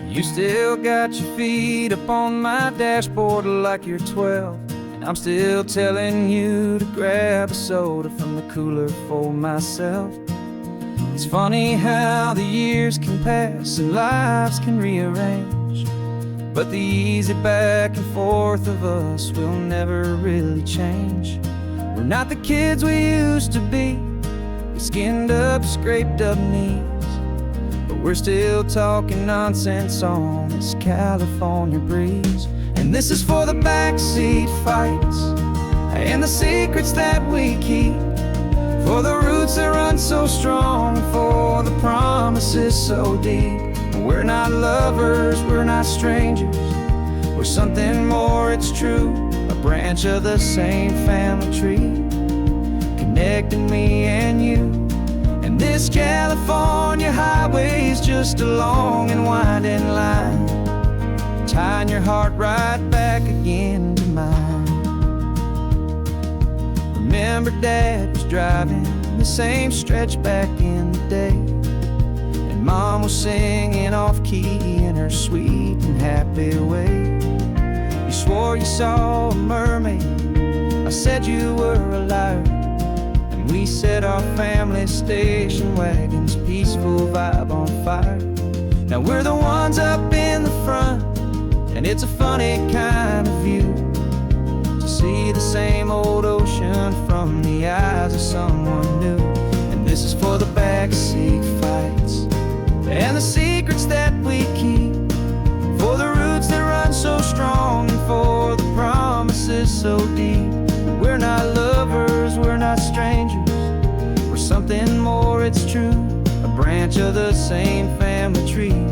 You still got your feet up on my dashboard like you're 12, and I'm still telling you to grab a soda from the cooler for myself. It's funny how the years can pass and lives can rearrange, but the easy back and forth of us will never really change. We're not the kids we used to be, with skinned up, scraped up knees, but we're still talking nonsense on this California breeze. And this is for the backseat fights and the secrets that we keep, for the roots that run so strong, for the promises so deep. We're not lovers, we're not strangers, we're something more, it's true, a branch of the same family tree, connecting me and you. And this California highway's just a long and winding line, tying your heart right back again to mine. Remember Dad was driving the same stretch back in the day, and Mom was singing off-key in her sweet and happy way. You swore you saw a mermaid, I said you were a liar, and we set our family station wagon's peaceful vibe on fire. Now we're the ones up in the front, and it's a funny kind of view to see the same old ocean from the eyes of someone new. And this is for the backseat fights and the secrets that we keep, for the roots that run so strong, and for the promises so deep. We're not lovers, we're not strangers, we're something more, it's true, a branch of the same family tree,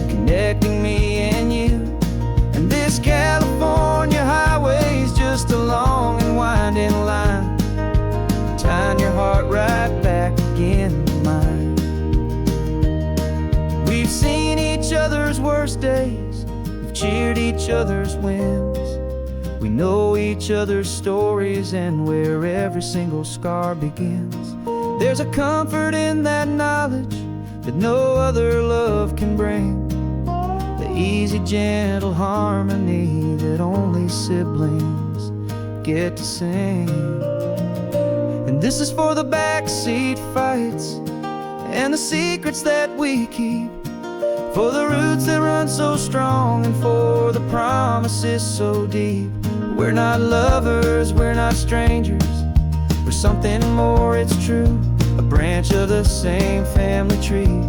connecting me and you. And this California highway's just a long and winding line, tying your heart right other's worst days, we've cheered each other's wins. We know each other's stories and where every single scar begins. There's a comfort in that knowledge that no other love can bring. The easy, gentle harmony that only siblings get to sing. And this is for the backseat fights and the secrets that we keep, for the roots that run so strong and for the promises so deep. We're not lovers, we're not strangers, we're something more, it's true. A branch of the same family tree,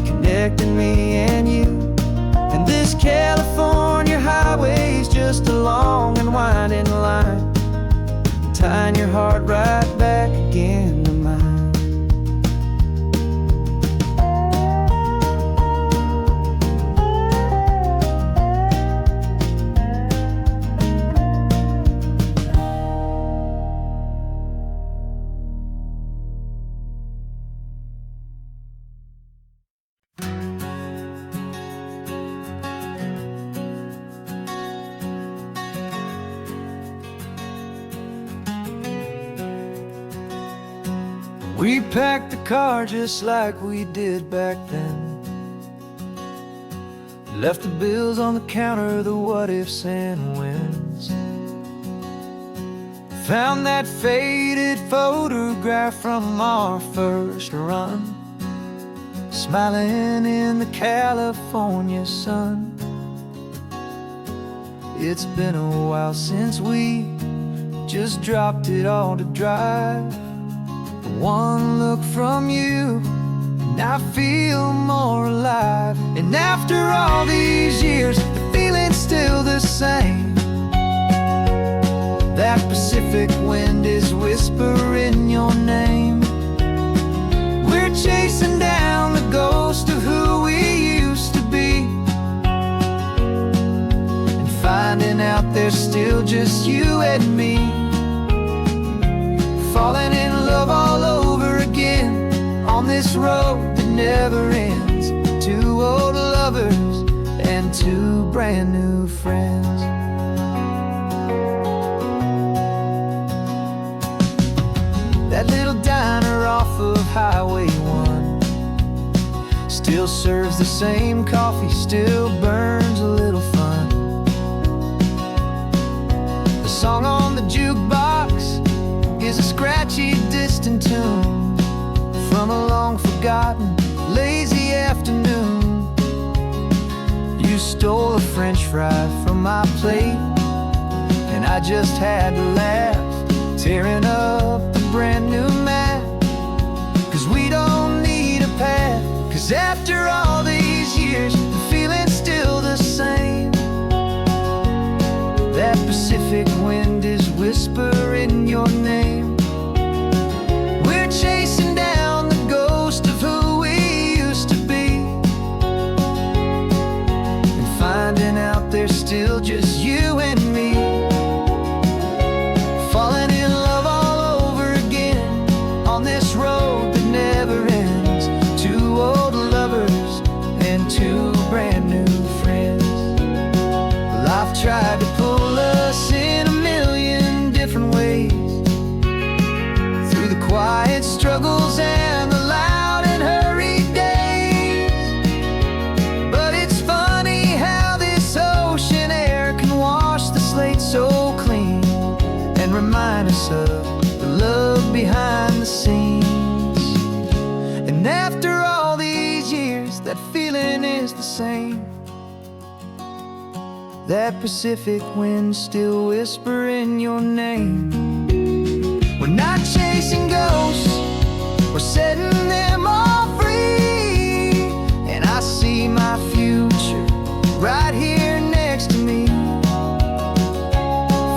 connecting me and you. And this California highway's just a long and winding line, tying your heart right back again to mine. We packed the car just like we did back then, left the bills on the counter, the what ifs and whens. Found that faded photograph from our first run, smiling in the California sun. It's been a while since we just dropped it all to drive. One look from you and I feel more alive. And after all these years, the feeling's still the same. That Pacific wind is whispering your name. We're chasing down the ghost of who we used to be, and finding out there's still just you and me. Falling in love all over again on this road that never ends. Two old lovers and two brand new friends. That little diner off of Highway 1 still serves the same coffee, still burns a little fun. The song on the jukebox is a scratchy, distant tune from a long-forgotten, lazy afternoon. You stole a French fry from my plate, and I just had to laugh, tearing up the brand new map. 'Cause we don't need a path, 'cause after all these years, the feeling's still the same. That Pacific wind is whispering your name. We're chasing down the ghost of who we used to be, and finding out there's still just you and me. Falling in love all over again on this road that never ends. Two old lovers and two brand new friends. Life tried to pull us in a million different ways, through the quiet struggles and the loud and hurried days. But it's funny how this ocean air can wash the slate so clean and remind us of the love behind the scenes. And after all these years, that feeling is the same. That Pacific wind still whispering your name. We're not chasing ghosts, we're setting them all free. And I see my future right here next to me.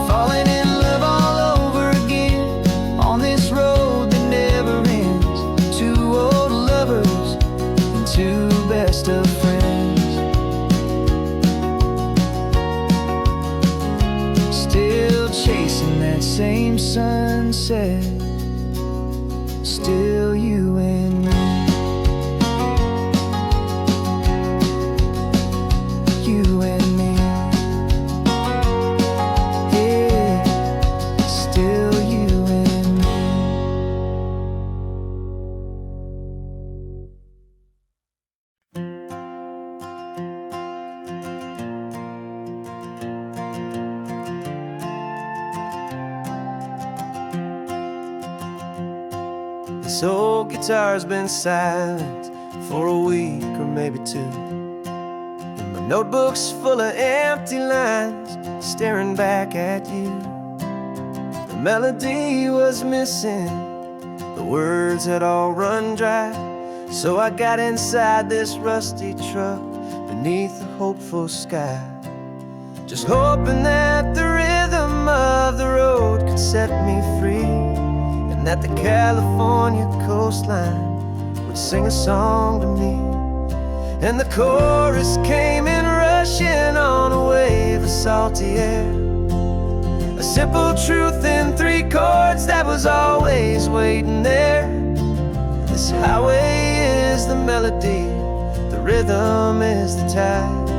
Falling in love all over again on this road that never ends. Two old lovers and two best of friends. Still chasing that same sunset, still you and me. This old guitar's been silent for a week or maybe two, and my notebook's full of empty lines staring back at you. The melody was missing, the words had all run dry, so I got inside this rusty truck beneath the hopeful sky, just hoping that the rhythm of the road could set me free, and that the California coastline would sing a song to me. And the chorus came in rushing on a wave of salty air, a simple truth in 3 chords that was always waiting there. This highway is the melody, the rhythm is the tide,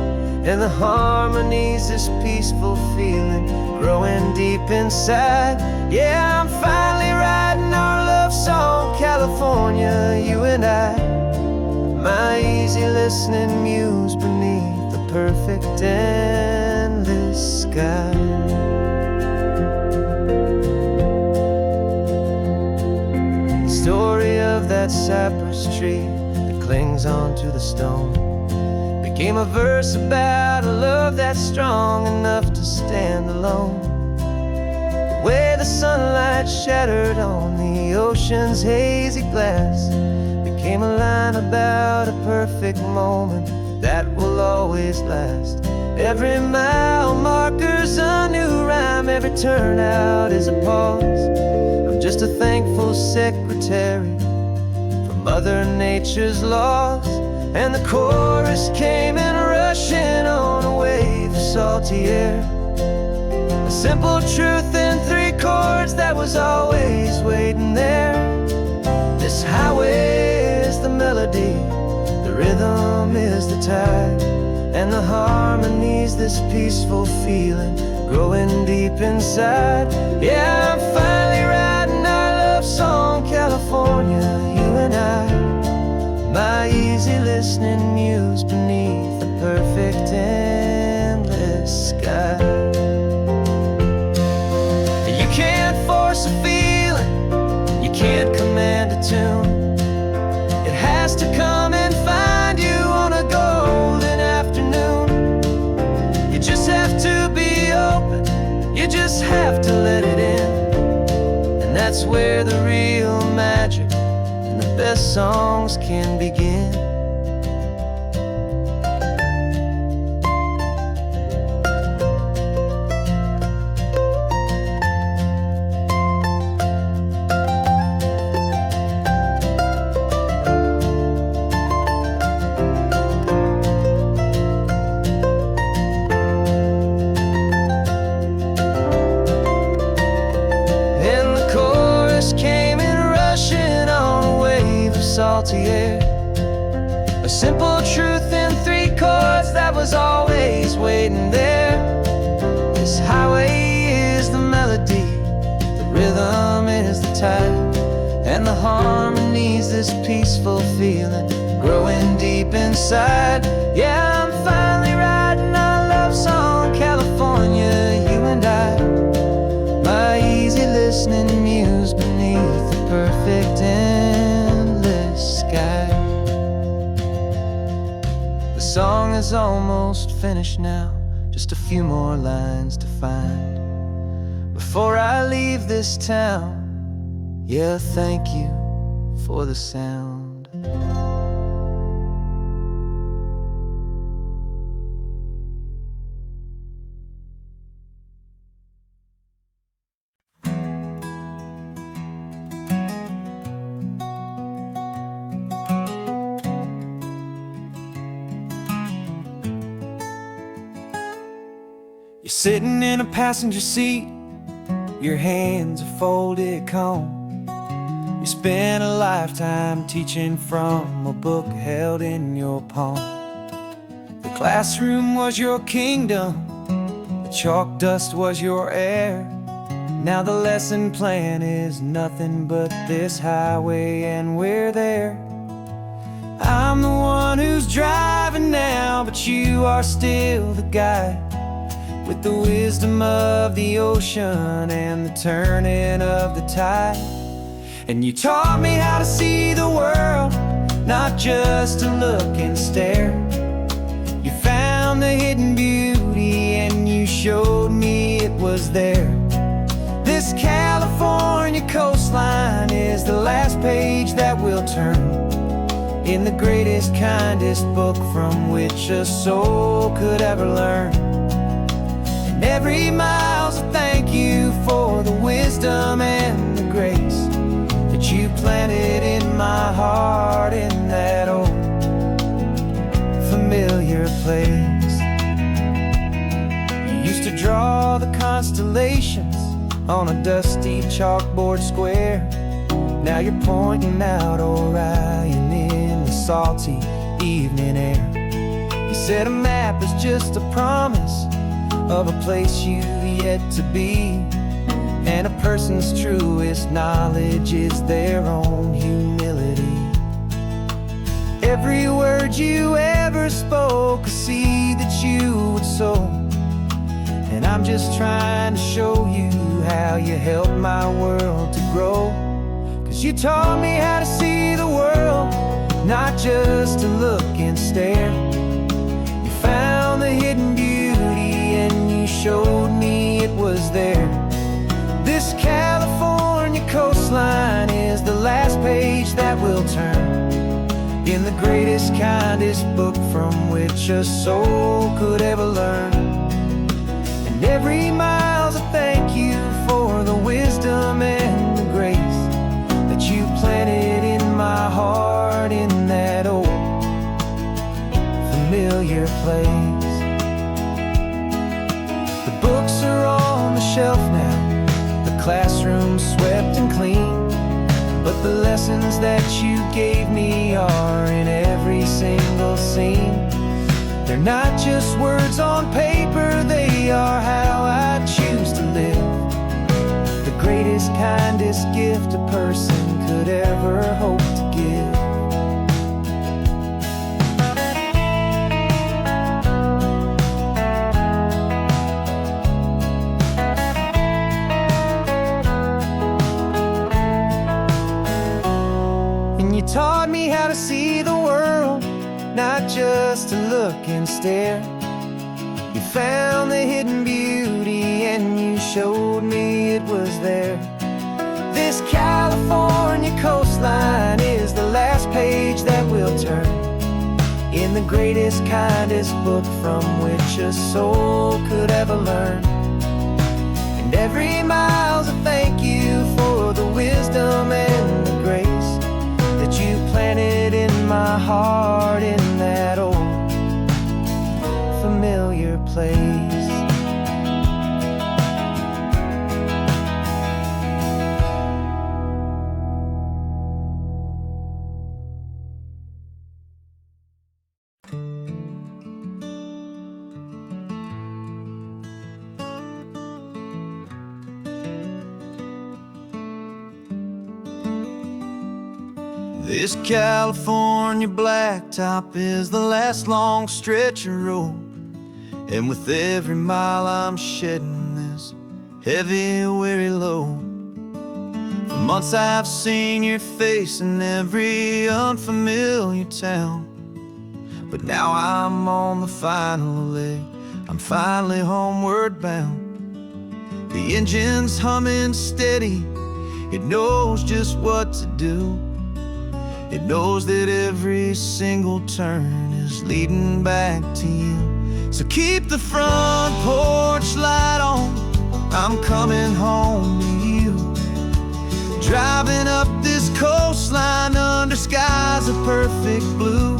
and the harmony's this peaceful feeling growing deep inside. Yeah, I'm finally writing our love song, California, you and I, my easy listening muse beneath the perfect endless sky. The story of that cypress tree that clings onto the stone became a verse about a love that's strong enough to stand alone. The way the sunlight shattered on the ocean's hazy glass became a line about a perfect moment that will always last. Every mile marker's a new rhyme, every turnout is a pause. I'm just a thankful secretary for Mother Nature's laws. And the chorus came in rushing on a wave of salty air, a simple truth in 3 chords that was always waiting there. This highway is the melody, the rhythm is the tide, and the harmony's this peaceful feeling growing deep inside. Yeah, I'm finally writing our love song, California, you and I, my easy listening muse beneath the perfect endless sky. You can't force a feeling, you can't command a tune. It has to come and find you on a golden afternoon. You just have to be open, you just have to let it in, and that's where the real magic and the best songs can begin. Salty air, a simple truth in 3 chords that was always waiting there. This highway is the melody, the rhythm is the tide, and the harmony's this peaceful feeling growing deep inside. Yeah, I'm finally writing our love song, California, you and I, my easy listening muse beneath the perfect endless sky. The song is almost finished now, just a few more lines to find before I leave this town. Yeah, thank you for the sound. You're sitting in a passenger seat, your hands are folded calm. You spent a lifetime teaching from a book held in your palm. The classroom was your kingdom, the chalk dust was your air. Now the lesson plan is nothing but this highway, and we're there. I'm the one who's driving now, but you are still the guide, with the wisdom of the ocean and the turning of the tide. And you taught me how to see the world, not just to look and stare. You found the hidden beauty and you showed me it was there. This California coastline is the last page that we'll turn in the greatest, kindest book from which a soul could ever learn. And every mile's a thank you for the wisdom and the grace that you planted in my heart in that old familiar place. You used to draw the constellations on a dusty chalkboard square. Now you're pointing out Orion in the salty evening air. You said a map is just a promise of a place you've yet to be, and a person's truest knowledge is their own humility. Every word you ever spoke, a seed that you would sow, and I'm just trying to show you how you helped my world to grow. 'Cause you taught me how to see the world, not just to look and stare. You found the hidden beauty and you showed me it was there. This California coastline is the last page that we'll turn in the greatest, kindest book from which a soul could ever learn. And every mile's a thank you for the wisdom and the grace that you planted in my heart in that old familiar place. The books are on the shelf now, the classroom swept and clean, but the lessons that you gave me are in every single scene. They're not just words on paper, they are how I choose to live. The greatest, kindest gift a person could ever hope to give. And you taught me how to see the world, not just to look and stare. You found the hidden beauty and you showed me it was there. This California coastline is the last page that we'll turn in the greatest, kindest book from which a soul could ever learn. And every mile's a thank you for the wisdom and the grace that you planted in my heart in that old familiar place. This California blacktop is the last long stretch of road, and with every mile I'm shedding this heavy, weary load. For months I've seen your face in every unfamiliar town, but now I'm on the final leg, I'm finally homeward bound. The engine's humming steady, it knows just what to do. It knows that every single turn is leading back to you. So keep the front porch light on, I'm coming home to you. Driving up this coastline under skies of perfect blue.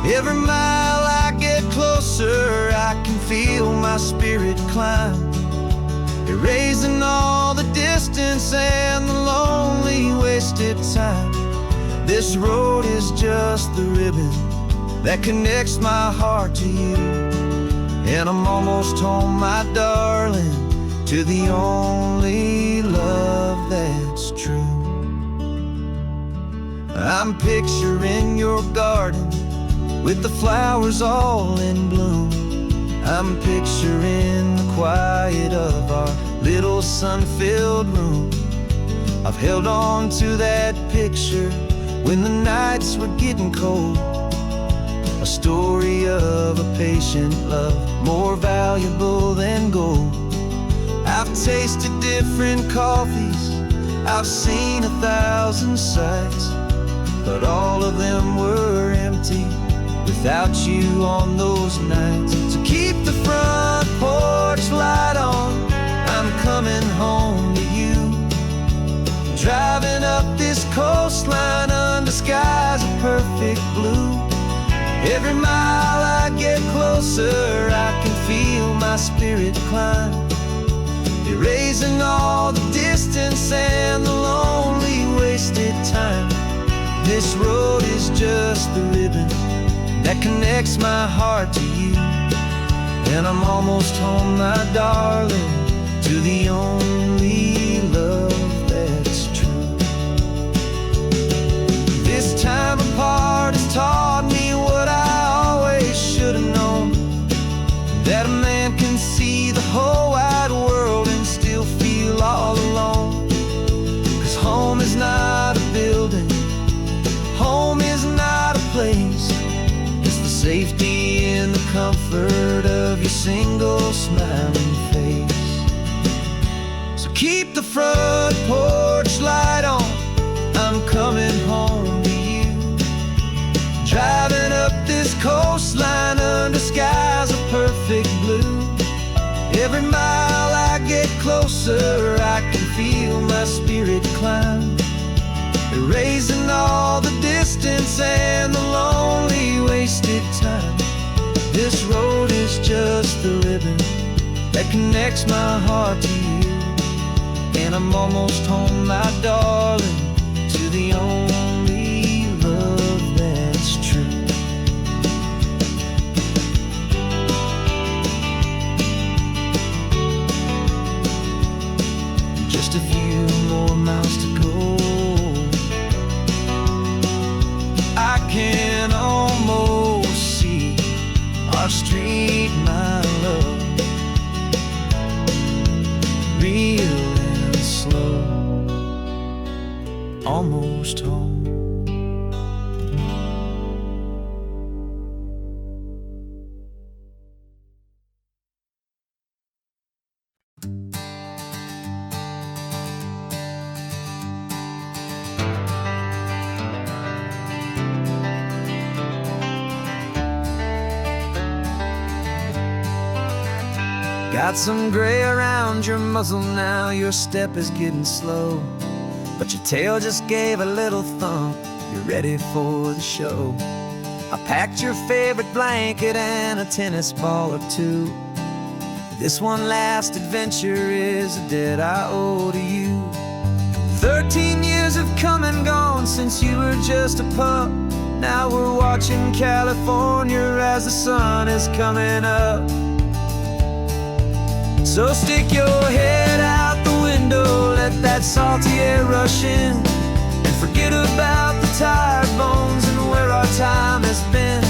Every mile I get closer, I can feel my spirit climb, erasing all the distance and the lonely wasted time. This road is just the ribbon that connects my heart to you, and I'm almost home, my darling, to the only love that's true. I'm picturing your garden with the flowers all in bloom. I'm picturing the quiet of our little sun-filled room. I've held on to that picture when the nights were getting cold. A story of a patient love, more valuable than gold. I've tasted different coffees, I've seen 1,000 sights, but all of them were empty without you on those nights. So keep the front porch light on, I'm coming home to you. Driving up this coastline under skies of perfect blue. Every mile I get closer, I can feel my spirit climb, erasing all the distance and the lonely wasted time. This road is just the ribbon that connects my heart to you, and I'm almost home, my darling, to the only love that's true. This time apart has taught me what I always should have known, that a man can see the whole wide world and still feel all alone. 'Cause home is not a building, home is not a place, it's the safety and the comfort of your single smiling face. So keep the front porch light on, I'm coming home to you. Driving up this coastline under skies of perfect blue. Every mile I get closer, I can feel my spirit climb, erasing all the distance and the lonely wasted time. This road is just the ribbon that connects my heart to you, and I'm almost home, my darling, to the only love that's true. Just a few more miles to go, I can almost see our street, my love, real and slow, almost home. Got some gray around your muzzle now, your step is getting slow, but your tail just gave a little thump, you're ready for the show. I packed your favorite blanket and a tennis ball or two. This one last adventure is a debt I owe to you. 13 years have come and gone since you were just a pup. Now we're watching California as the sun is coming up. So stick your head out the window, let that salty air rush in, and forget about the tired bones and where our time has been.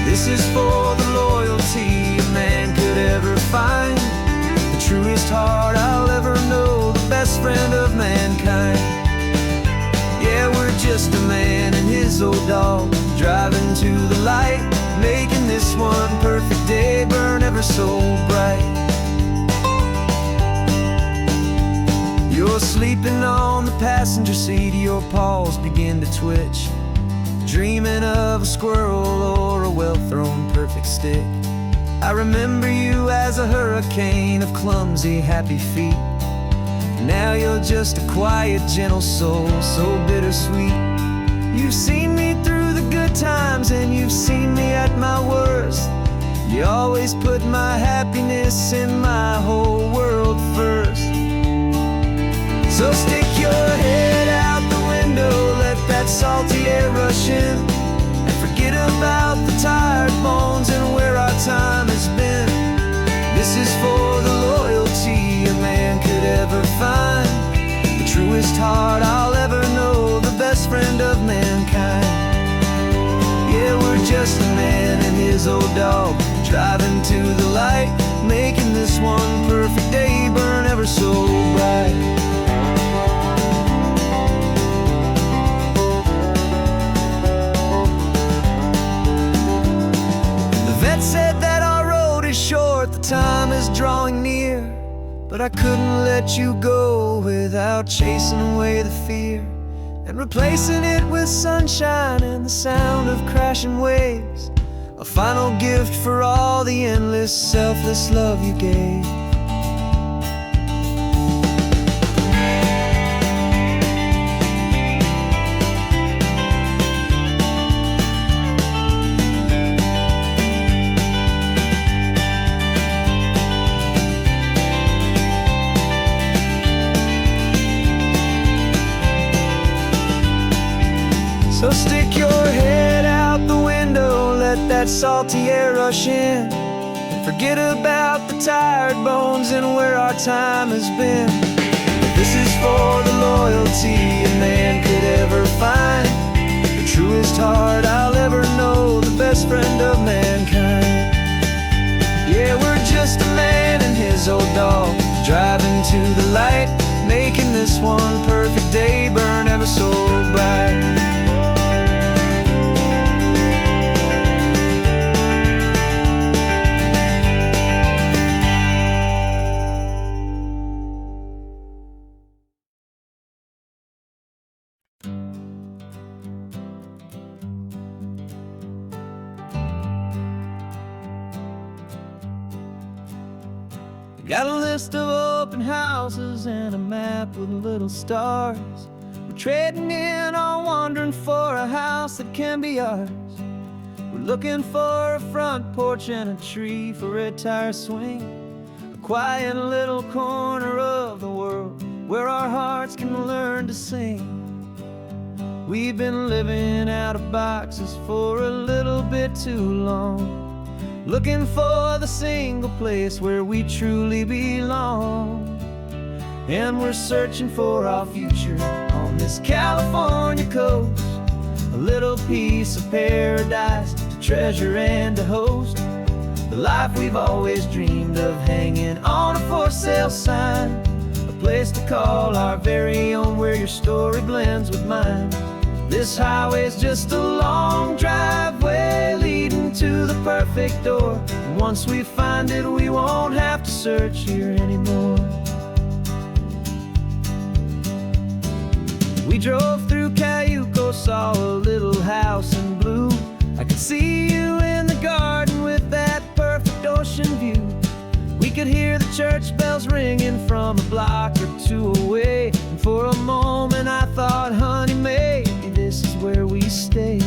This is for the loyalty a man could ever find, the truest heart I'll ever know, the best friend of mankind. Yeah, we're just a man and his old dog, driving to the light, making this one perfect day burn ever so bright. You're sleeping on the passenger seat, your paws begin to twitch, dreaming of a squirrel or a well-thrown perfect stick. I remember you as a hurricane of clumsy, happy feet. Now you're just a quiet, gentle soul, so bittersweet. You've seen me through the good times and you've seen me at my worst. You always put my happiness in my whole world first. So stick your head out the window, let that salty air rush in, and forget about the tired bones and where our time has been. This is for the loyalty a man could ever find, the truest heart I'll ever know, the best friend of mankind. Yeah, we're just a man and his old dog, driving to the light, making this one perfect day burn ever so bright. drawing near, but I couldn't let you go without chasing away the fear and replacing it with sunshine and the sound of crashing waves. A final gift for all the endless, selfless love you gave. So stick your head out the window, let that salty air rush in, and forget about the tired bones and where our time has been. This is for the loyalty a man could ever find, the truest heart I'll ever know, the best friend of mankind. Yeah, we're just a man and his old dog, driving to the light, making this one perfect day burn ever so bright. Got a list of open houses and a map with little stars. We're trading in our wandering for a house that can be ours. We're looking for a front porch and a tree for a tire swing, a quiet little corner of the world where our hearts can learn to sing. We've been living out of boxes for a little bit too long, looking for the single place where we truly belong. And we're searching for our future on this California coast, a little piece of paradise to treasure and to host, the life we've always dreamed of, hanging on a for sale sign, a place to call our very own where your story blends with mine. This highway's just a long driveway leading to the perfect door, and once we find it we won't have to search here anymore. We drove through Cayuco, saw a little house in blue. I could see you in the garden with that perfect ocean view. We could hear the church bells ringing from a block or two away, and for a moment I thought, honey, maybe this is where we stay.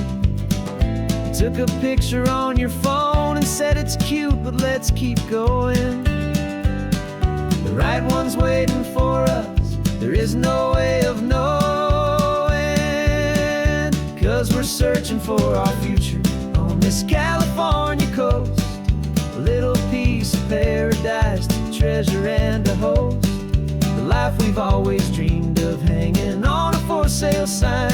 Took a picture on your phone and said it's cute, but let's keep going. The right one's waiting for us, there is no way of knowing, 'cause we're searching for our future on this California coast, a little piece of paradise to treasure and to host, the life we've always dreamed of, hanging on a for sale sign,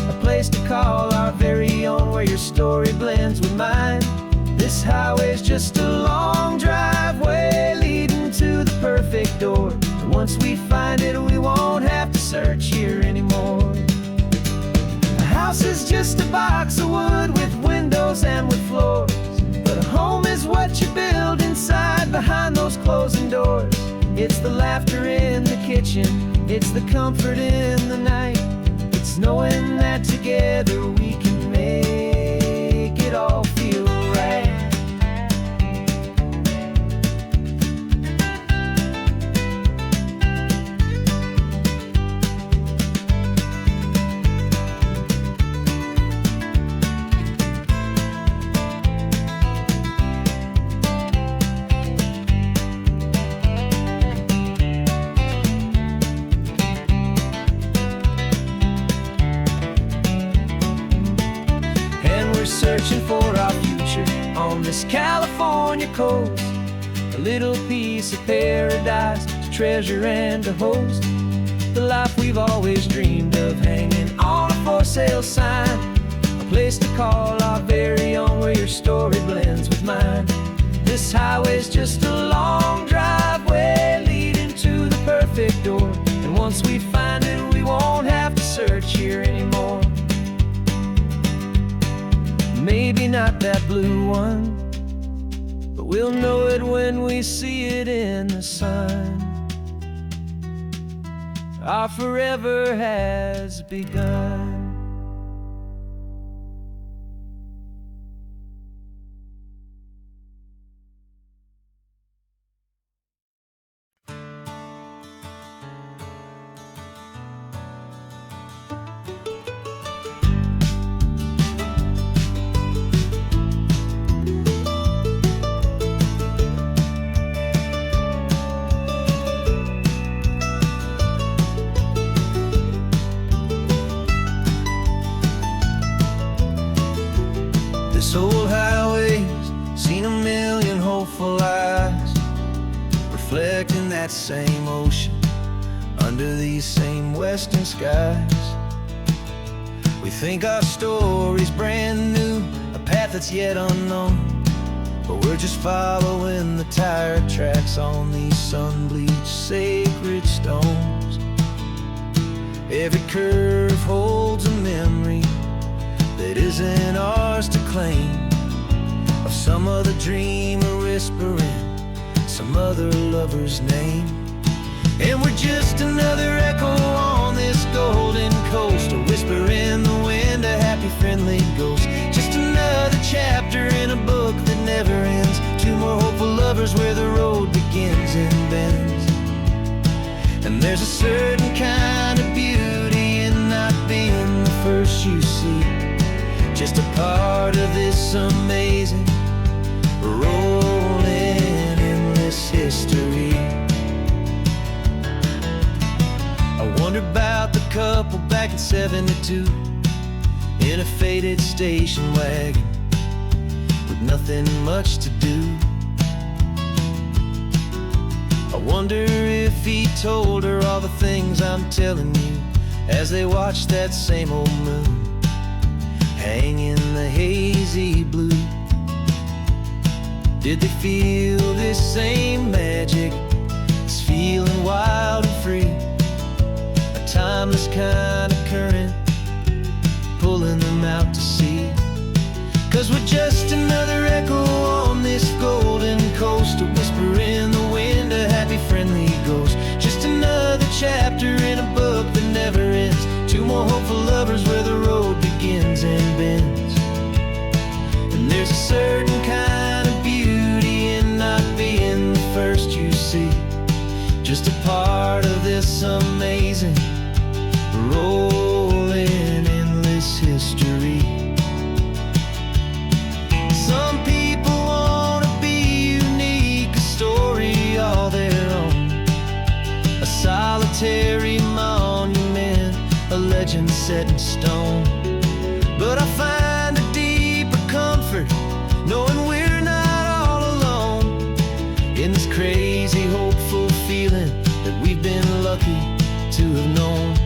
a place to call our very own where your story blends with mine. This highway's just a long driveway leading to the perfect door, and once we find it we won't have to search here anymore. A house is just a box of wood with windows and with floors, but a home is what you build inside behind those closing doors. It's the laughter in the kitchen, it's the comfort in the night, it's knowing that together we can make it all feel right. Searching for our future on this California coast, a little piece of paradise to treasure and to host, the life we've always dreamed of, hanging on a for sale sign, a place to call our very own where your story blends with mine. This highway's just a long driveway leading to the perfect door, and once we find it we won't have to search here anymore. Maybe not that blue one, but We'll know it when we see it in the sun. Our forever has begun. This old highway's seen a million hopeful eyes, reflecting that same ocean under these same western skies. We think our story's brand new, a path that's yet unknown, but we're just following the tire tracks on these sun-bleached sacred stones. Every curve holds a memory that isn't ours to claim, of some other dreamer whispering some other lover's name. And we're just another echo on this golden coast, a whisper in the wind, a happy friendly ghost. Just another chapter in a book that never ends, two more hopeful lovers where the road begins and bends. And there's a certain kind of beauty in not being the first you see, just a part of this amazing, rolling, endless history. I wonder about the couple back in '72 in a faded station wagon with nothing much to do. I wonder if he told her all the things I'm telling you as they watched that same old moon hang in the hazy blue. Did they feel this same magic, this feeling wild and free, a timeless kind of current pulling them out to sea? 'Cause we're just another echo on this golden coast, a whisper in the wind, a happy friendly ghost. Just another chapter in a book that never ends, two more hopeful lovers where the road begins and bends. And there's a certain kind of beauty in not being the first you see, just a part of this amazing, rolling, endless history. Some people want to be unique, a story all their own, a solitary monument, a legend set in stone. But I find a deeper comfort knowing we're not all alone in this crazy, hopeful feeling that we've been lucky to have known.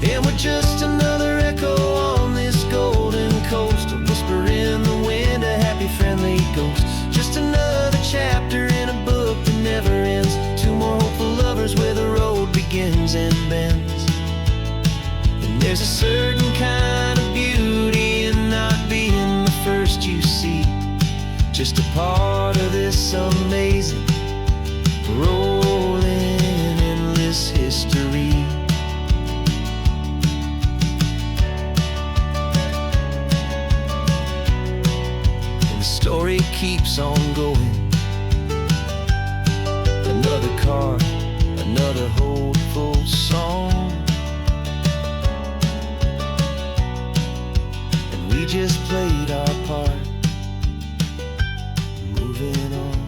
And we're just another echo on this golden coast, a whisper in the wind, a happy friendly ghost. Just another chapter in a book that never ends, two more hopeful lovers where the road begins and bends. And there's a certain kind of beauty in not being the first you see, just a part of this amazing, rolling, endless history. Story keeps on going. Another car, another hopeful song, and we just played our part, moving on.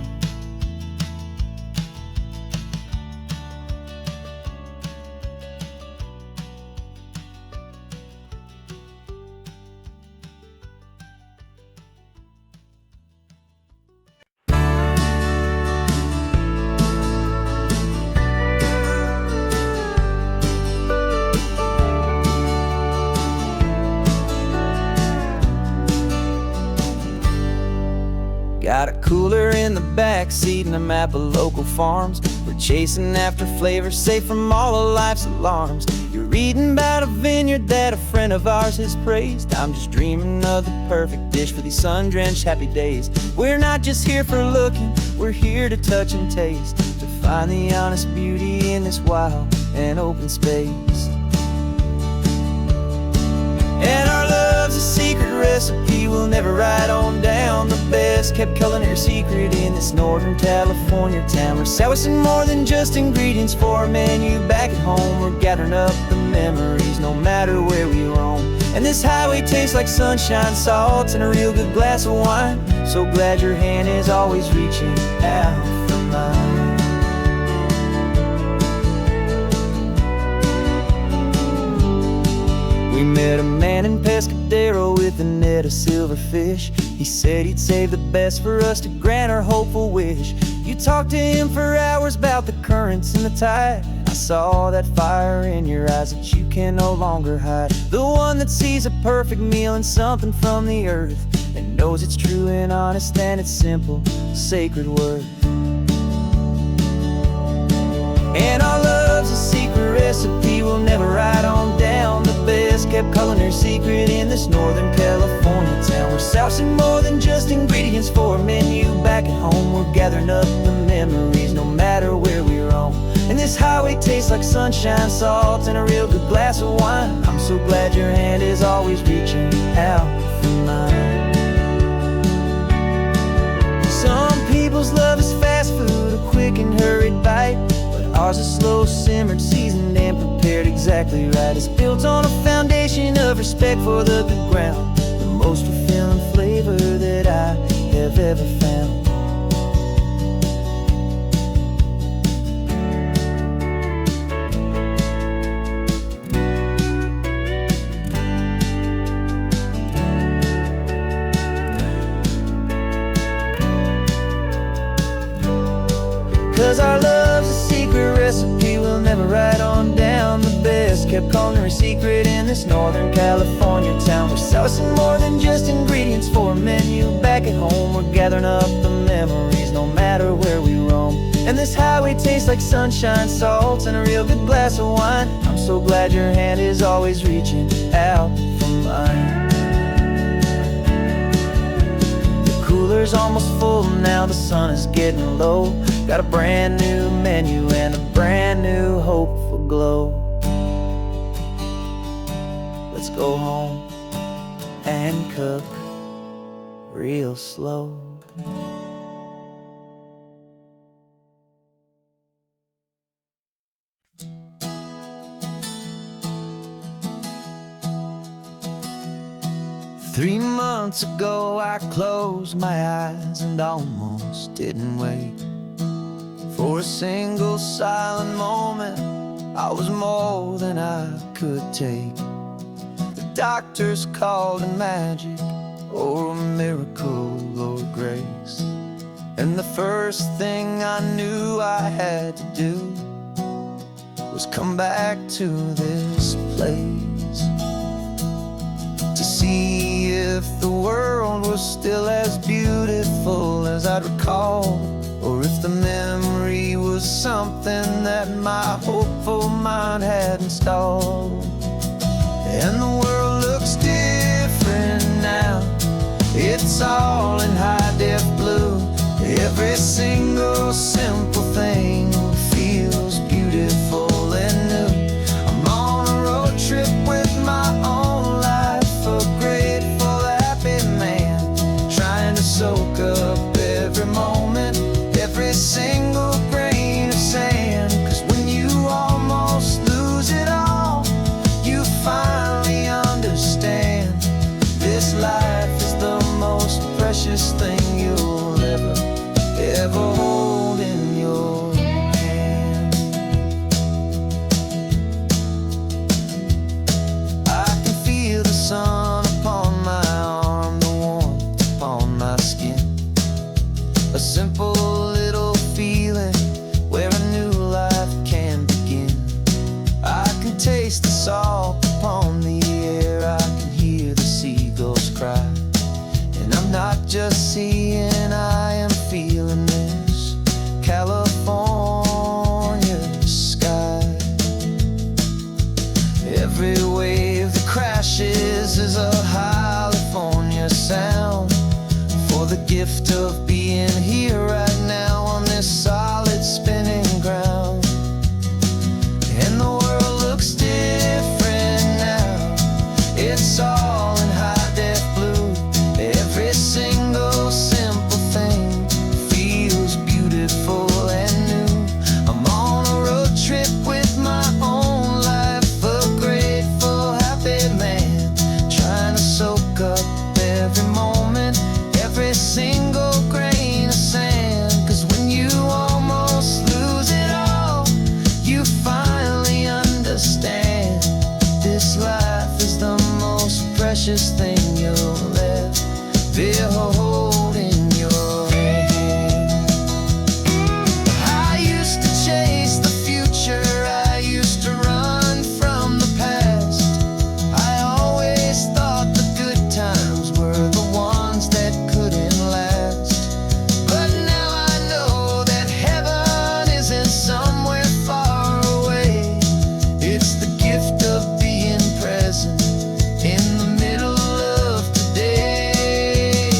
Got a cooler in the back seat and a map of local farms, We're chasing after flavor, safe from all of life's alarms. You're reading about a vineyard that a friend of ours has praised. I'm just dreaming of the perfect dish for these sun-drenched happy days. We're not just here for looking, we're here to touch and taste, to find the honest beauty in this wild and open space. And our love's a secret recipe we'll never write on down. The best kept culinary secret in this Northern California town. We're salvaging more than just ingredients for a menu back at home. We're gathering up the memories no matter where we roam. And this highway tastes like sunshine, salt, and a real good glass of wine. So glad your hand is always reaching out for mine. We met a man in Pescadero with a net of silverfish. He said he'd save the best for us to grant our hopeful wish. You talked to him for hours about the currents and the tide. I saw that fire in your eyes that you can no longer hide. The one that sees a perfect meal in something from the earth, and knows it's true and honest and it's simple, sacred worth. And our love's a secret recipe we'll never write on down. The best kept culinary secret in this Northern California town. We're sourcing more than just ingredients for a menu back at home. We're gathering up the memories no matter where we roam. And this highway tastes like sunshine, salt, and a real good glass of wine. I'm so glad your hand is always reaching out for mine. Some people's love is fast food, a quick and hurried bite. Ours is slow simmered, seasoned, and prepared exactly right. It's built on a foundation of respect for the good ground, the most fulfilling flavor that I have ever found. 'Cause our love's a secret recipe we'll never write on down. The best kept culinary secret in this Northern California town. We're sourcing more than just ingredients for a menu back at home. We're gathering up the memories no matter where we roam. And this highway tastes like sunshine, salt, and a real good glass of wine. I'm so glad your hand is always reaching out for mine. Cooler's almost full now, the sun is getting low. Got a brand new menu and a brand new hopeful glow. Let's go home and cook real slow. Three months ago I closed my eyes and almost didn't wait for a single silent moment. I was more than I could take. The doctors called it magic, or a miracle, or grace. And the first thing I knew I had to do was come back to this place, to see if the world was still as beautiful as I'd recall, or if the memory was something that my hopeful mind had installed. And the world looks different now, it's all in high-def blue. Every single simple thing feels beautiful and new. I'm on a road trip with my own life, a grateful, happy man, trying to soak up every moment, every single grain of sand. 'Cause when you almost lose it all, you finally understand this life is the most precious thing you'll ever hold in precious thing you'll ever hold in your hand. I used to chase the future, I used to run from the past. I always thought the good times were the ones that couldn't last. But now I know that heaven isn't somewhere far away. It's the gift of being present in the middle of today.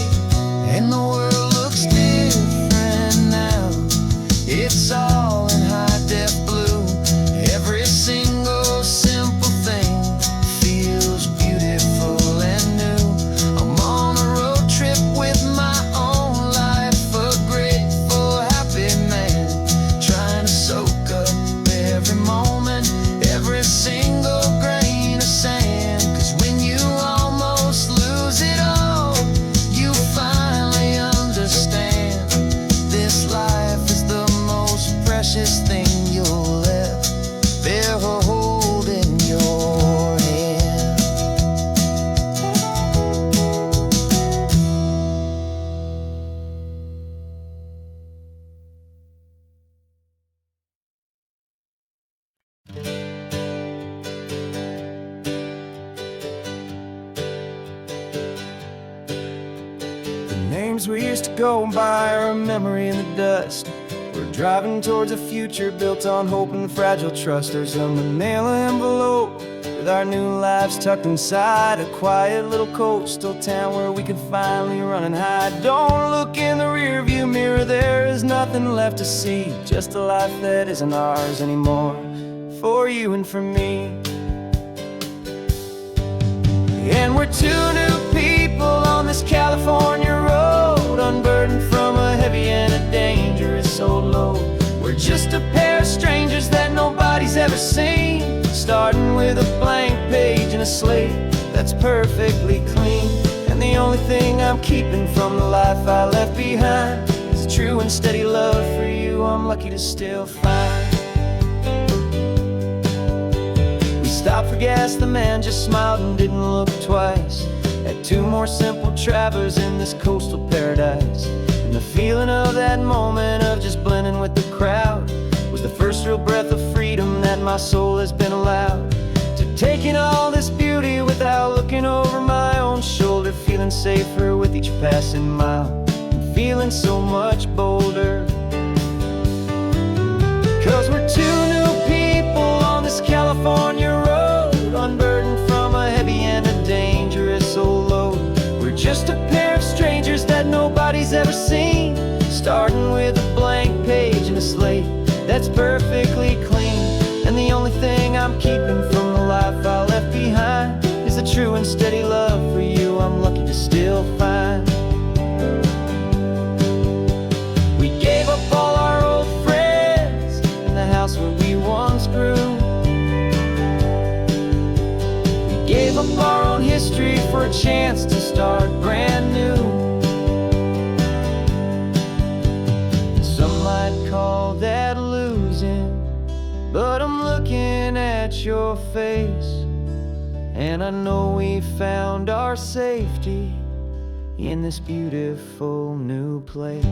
And the world looks different now. It's all in high-def blue. Every single simple thing feels beautiful and new. I'm on a road trip with my own life, a grateful, happy man, trying to soak up every moment, every single grain of sand. 'Cause when you almost lose it all, you finally understand this life is the most precious thing you'll ever hold in your hand. The names we used to go by are a memory in the dust. We're driving towards a future built on hope and fragile trust. There's a manila envelope with our new lives tucked inside, a quiet little coastal town where we can finally run and hide. Don't look in the rearview mirror, there is nothing left to see, just a life that isn't ours anymore, for you and for me. And we're two new people on this California road, unburdened from a heavy and a dangerous old load. We're just a pair of strangers that nobody's ever seen, starting with a blank page and a slate that's perfectly clean. And the only thing I'm keeping from the life I left behind is a true and steady love for you I'm lucky to still find. We stopped for gas, the man just smiled and didn't look twice. Had two more simple travelers in this coastal paradise. And the feeling of that moment of just blending with the crowd was the first real breath of freedom that my soul has been allowed to take in all this beauty without looking over my own shoulder, feeling safer with each passing mile and feeling so much bolder. 'Cause we're two new people on this California road, unburdened from a heavy and a dangerous old load. We're just a pair of strangers that nobody's ever seen, starting with a blank page and a slate that's perfectly clean. And the only thing I'm keeping from the life I left behind is the true and steady love for you I'm lucky to still find. We gave up all our old friends and the house where we once grew. We gave up our own history for a chance to start brand new. Some might call that losing, but I'm looking at your face, and I know we found our safety in this beautiful new place.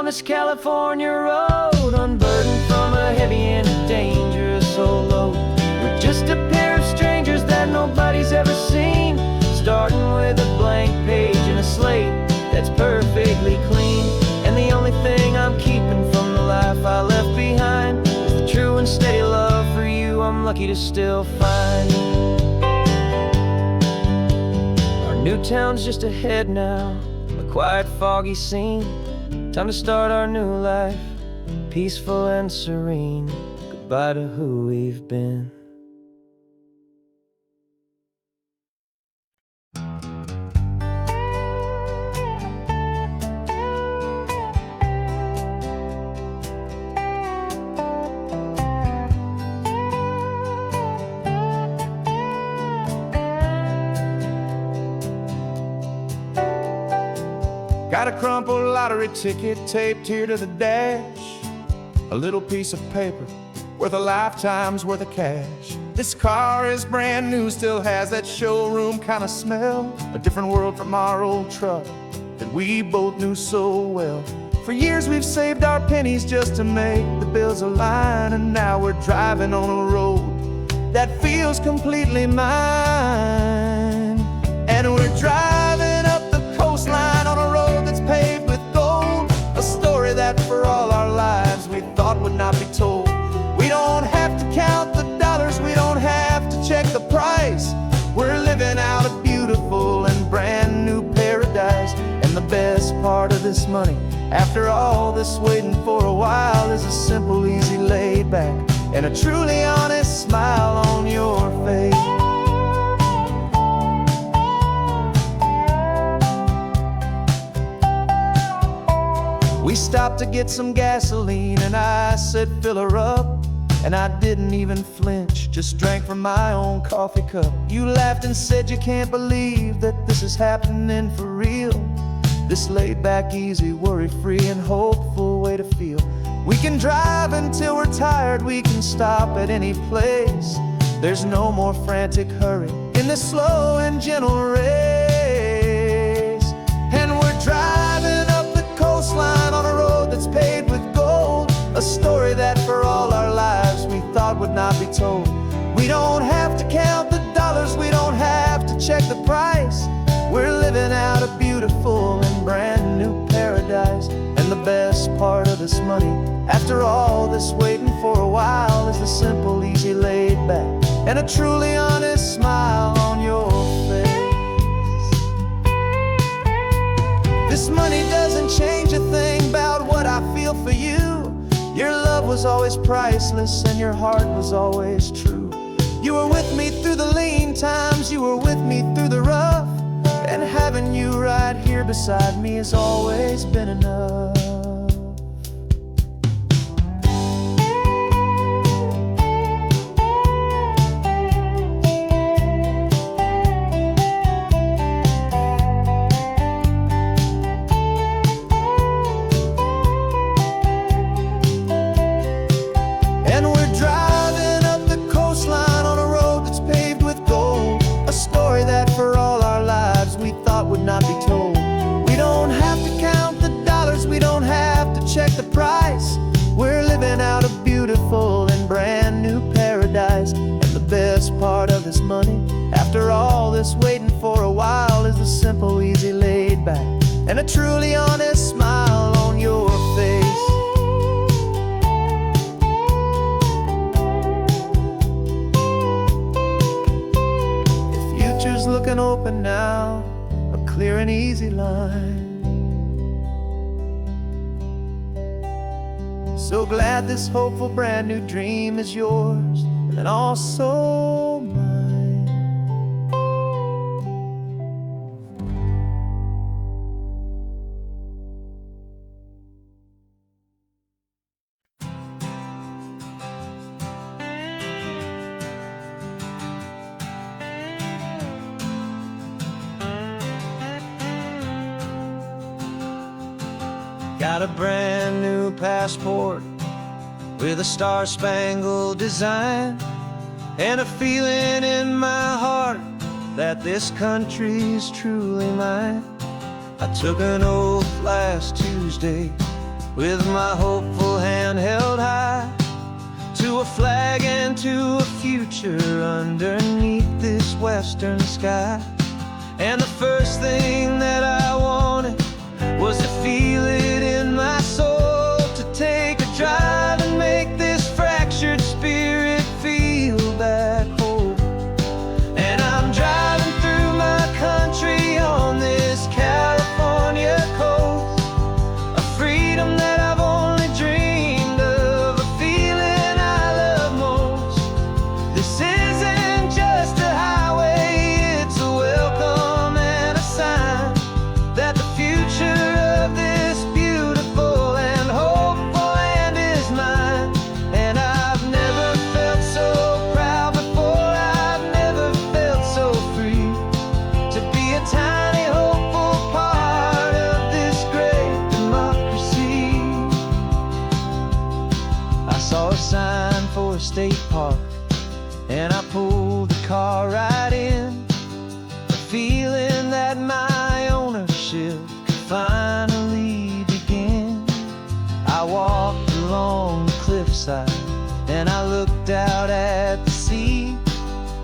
This California road, unburdened from a heavy and a dangerous old load. We're just a pair of strangers that nobody's ever seen, starting with a blank page and a slate that's perfectly clean. And the only thing I'm keeping from the life I left behind is the true and steady love for you I'm lucky to still find. Our new town's just ahead now, a quiet, foggy scene. Time to start our new life, peaceful and serene. Goodbye to who we've been. Got a crumpled lottery ticket taped here to the dash, a little piece of paper worth a lifetime's worth of cash. This car is brand new, still has that showroom kind of smell, a different world from our old truck that we both knew so well. For years we've saved our pennies just to make the bills align, and now we're driving on a road that feels completely mine. And we're driving up the coastline on a road that's paved with gold, a story that for all our lives we thought would not be told. We don't have to count the dollars, we don't have to check the price. We're living out a beautiful and brand new paradise. And the best part of this money, after all this waiting for a while, is a simple, easy, laid back, and a truly honest smile on your face. We stopped to get some gasoline, and I said, fill her up. And I didn't even flinch, just drank from my own coffee cup. You laughed and said you can't believe that this is happening for real. This laid back, easy, worry-free and hopeful way to feel. We can drive until we're tired, we can stop at any place. There's no more frantic hurry in this slow and gentle race. And we're driving up the coastline on a road that's paved with gold, a story that for all our lives we thought would not be told. We don't have to count the dollars, we don't have to check the price. We're living out a beautiful and brand new paradise. And the best part of this money, after all this waiting for a while, is the simple, easy, laid back, and a truly honest smile on your face. This money doesn't change a thing about what I feel for you. Your love was always priceless and your heart was always true. You were with me through the lean times, you were with me through the rough, and having you right here beside me has always been enough. Would not be told. We don't have to count the dollars, we don't have to check the price. We're living out a beautiful and brand new paradise. And the best part of this money, after all this waiting for a while, is the simple, easy, laid back, and a truly honest smile on your face. The future's looking open now, clear and easy line. So glad this hopeful brand new dream is yours and also mine. Got a brand new passport with a star-spangled design, and a feeling in my heart that this country's truly mine. I took an oath last Tuesday with my hopeful hand held high, to a flag and to a future underneath this western sky. And the first thing that I wanted was to feel it in my soul, to take a drive and make this fractured spirit feel back home. And I'm driving through my country on this California coast, a freedom that I've only dreamed of, a feeling I love most. This isn't just a highway, it's a welcome and a sign that the future of this beautiful and hopeful land is mine. And I've never felt so proud before, I've never felt so free, to be a tiny hopeful part of this State Park, and I pulled the car right in, a feeling that my ownership could finally begin. I walked along the cliffside and I looked out at the sea,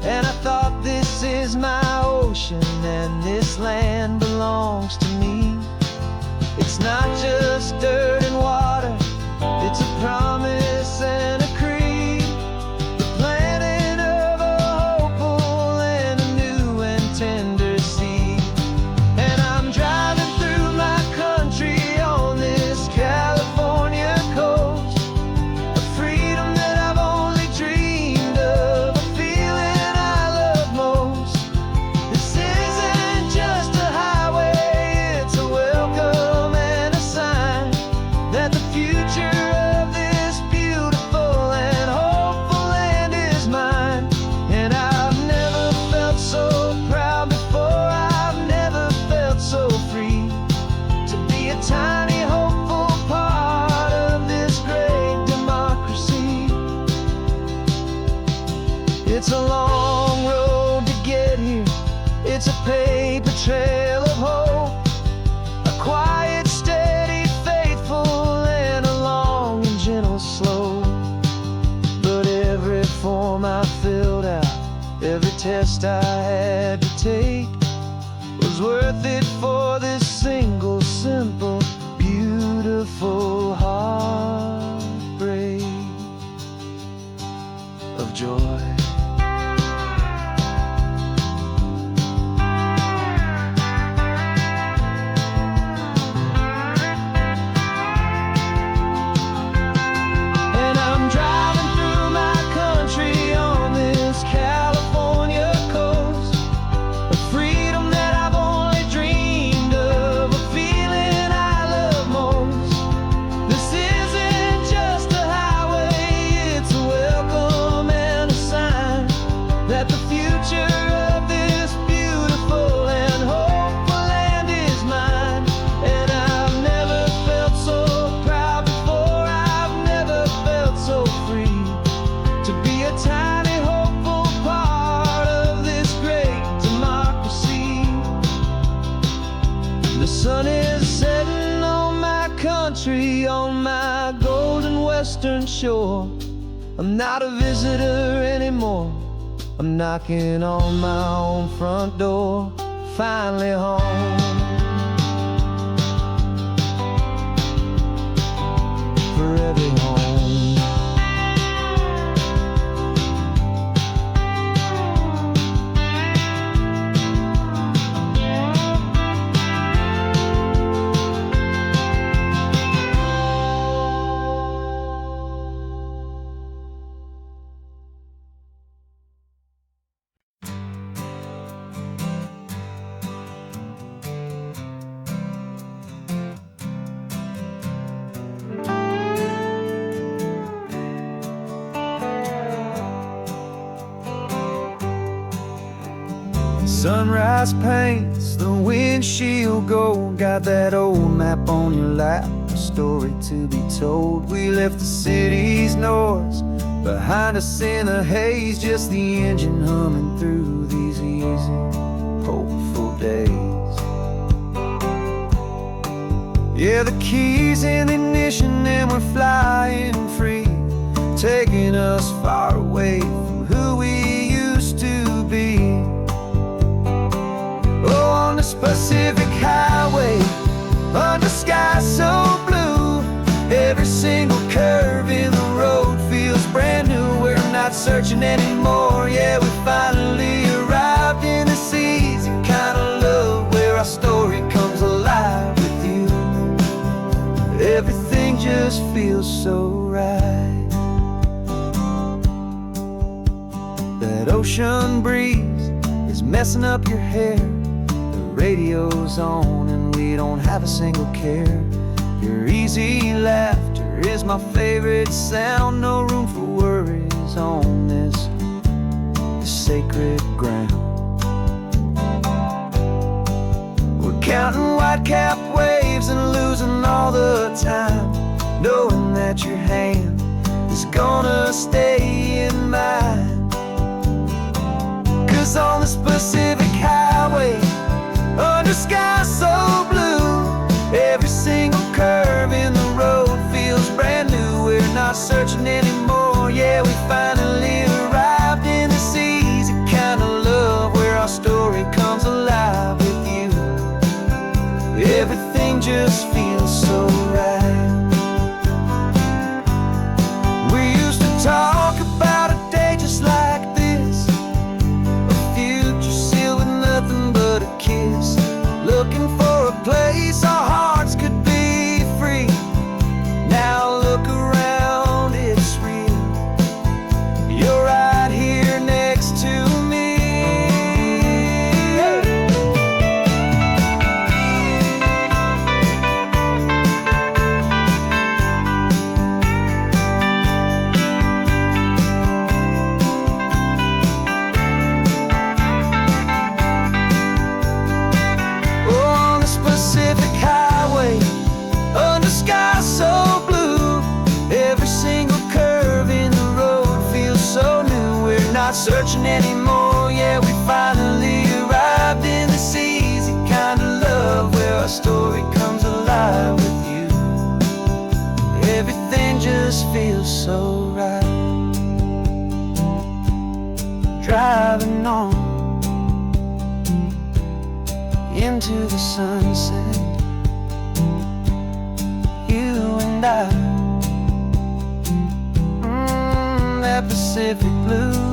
and I thought, this is my ocean and this land belongs to me. It's not just dirt and water, it's a promise and a creed, the planting of a hopeful and a new and tender seed. And I'm driving through my country on this California coast, a freedom that I've only dreamed of, a feeling I love most. This isn't just a highway, it's a welcome and a sign that the future of this beautiful and hopeful land is mine. And I've never felt so proud before, I've never felt so free to be a tiny hopeful part of this great democracy. It's a long road to get here, it's a paper trail of hope, a quiet, steady, faithful, and a long and gentle slope. But every form I filled out, every test I had to take, was worth it for this single, simple, beautiful heartbreak of joy. And I'm driving through my country on this California coast, a freedom that I've only dreamed of, a feeling I love most. This isn't just a highway, it's a welcome and a sign that the future of this beautiful and hopeful land is mine. And I've never felt so proud before, I've never felt so free to be a tiny hopeful part of this great democracy. The sun is setting on my country, on my golden western shore. I'm not a visitor anymore, I'm knocking on my own front door, finally home. For every home. Sunrise paints the windshield gold, got that old map on your lap, a story to be told. We left the city's noise behind us in the haze, just the engine humming through these easy, hopeful days. Yeah, the keys in the ignition and we're flying free, taking us far away from who we used to be. Oh, on this Pacific highway, under sky so blue, every single curve in the road feels brand new. We're not searching anymore, yeah, we finally arrived in this easy kind of love where our story comes alive with you. Everything just feels so right. That ocean breeze is messing up your hair, radio's on and we don't have a single care. Your easy laughter is my favorite sound, no room for worries on this sacred ground. We're counting white-capped waves and losing all the time, knowing that your hand is gonna stay in is on this Pacific highway, under sky so blue. Every single curve in the road feels brand new. We're not searching anymore, yeah, we finally arrived in this easy kind of love, where our story comes alive with you. Everything just feels so right. We used to talk about a day just like this, a future sealed with nothing but a kiss, looking for a place our hearts could be free. Now look around, it's real. You're right here next to me. On this Pacific highway, under sky so blue, every single curve in the road feels so new. We're not searching anymore, yeah, we finally arrived in this easy kind of love, where our story comes alive with you. Everything just feels so right. Driving on into the sunset, you and I, that Pacific blue.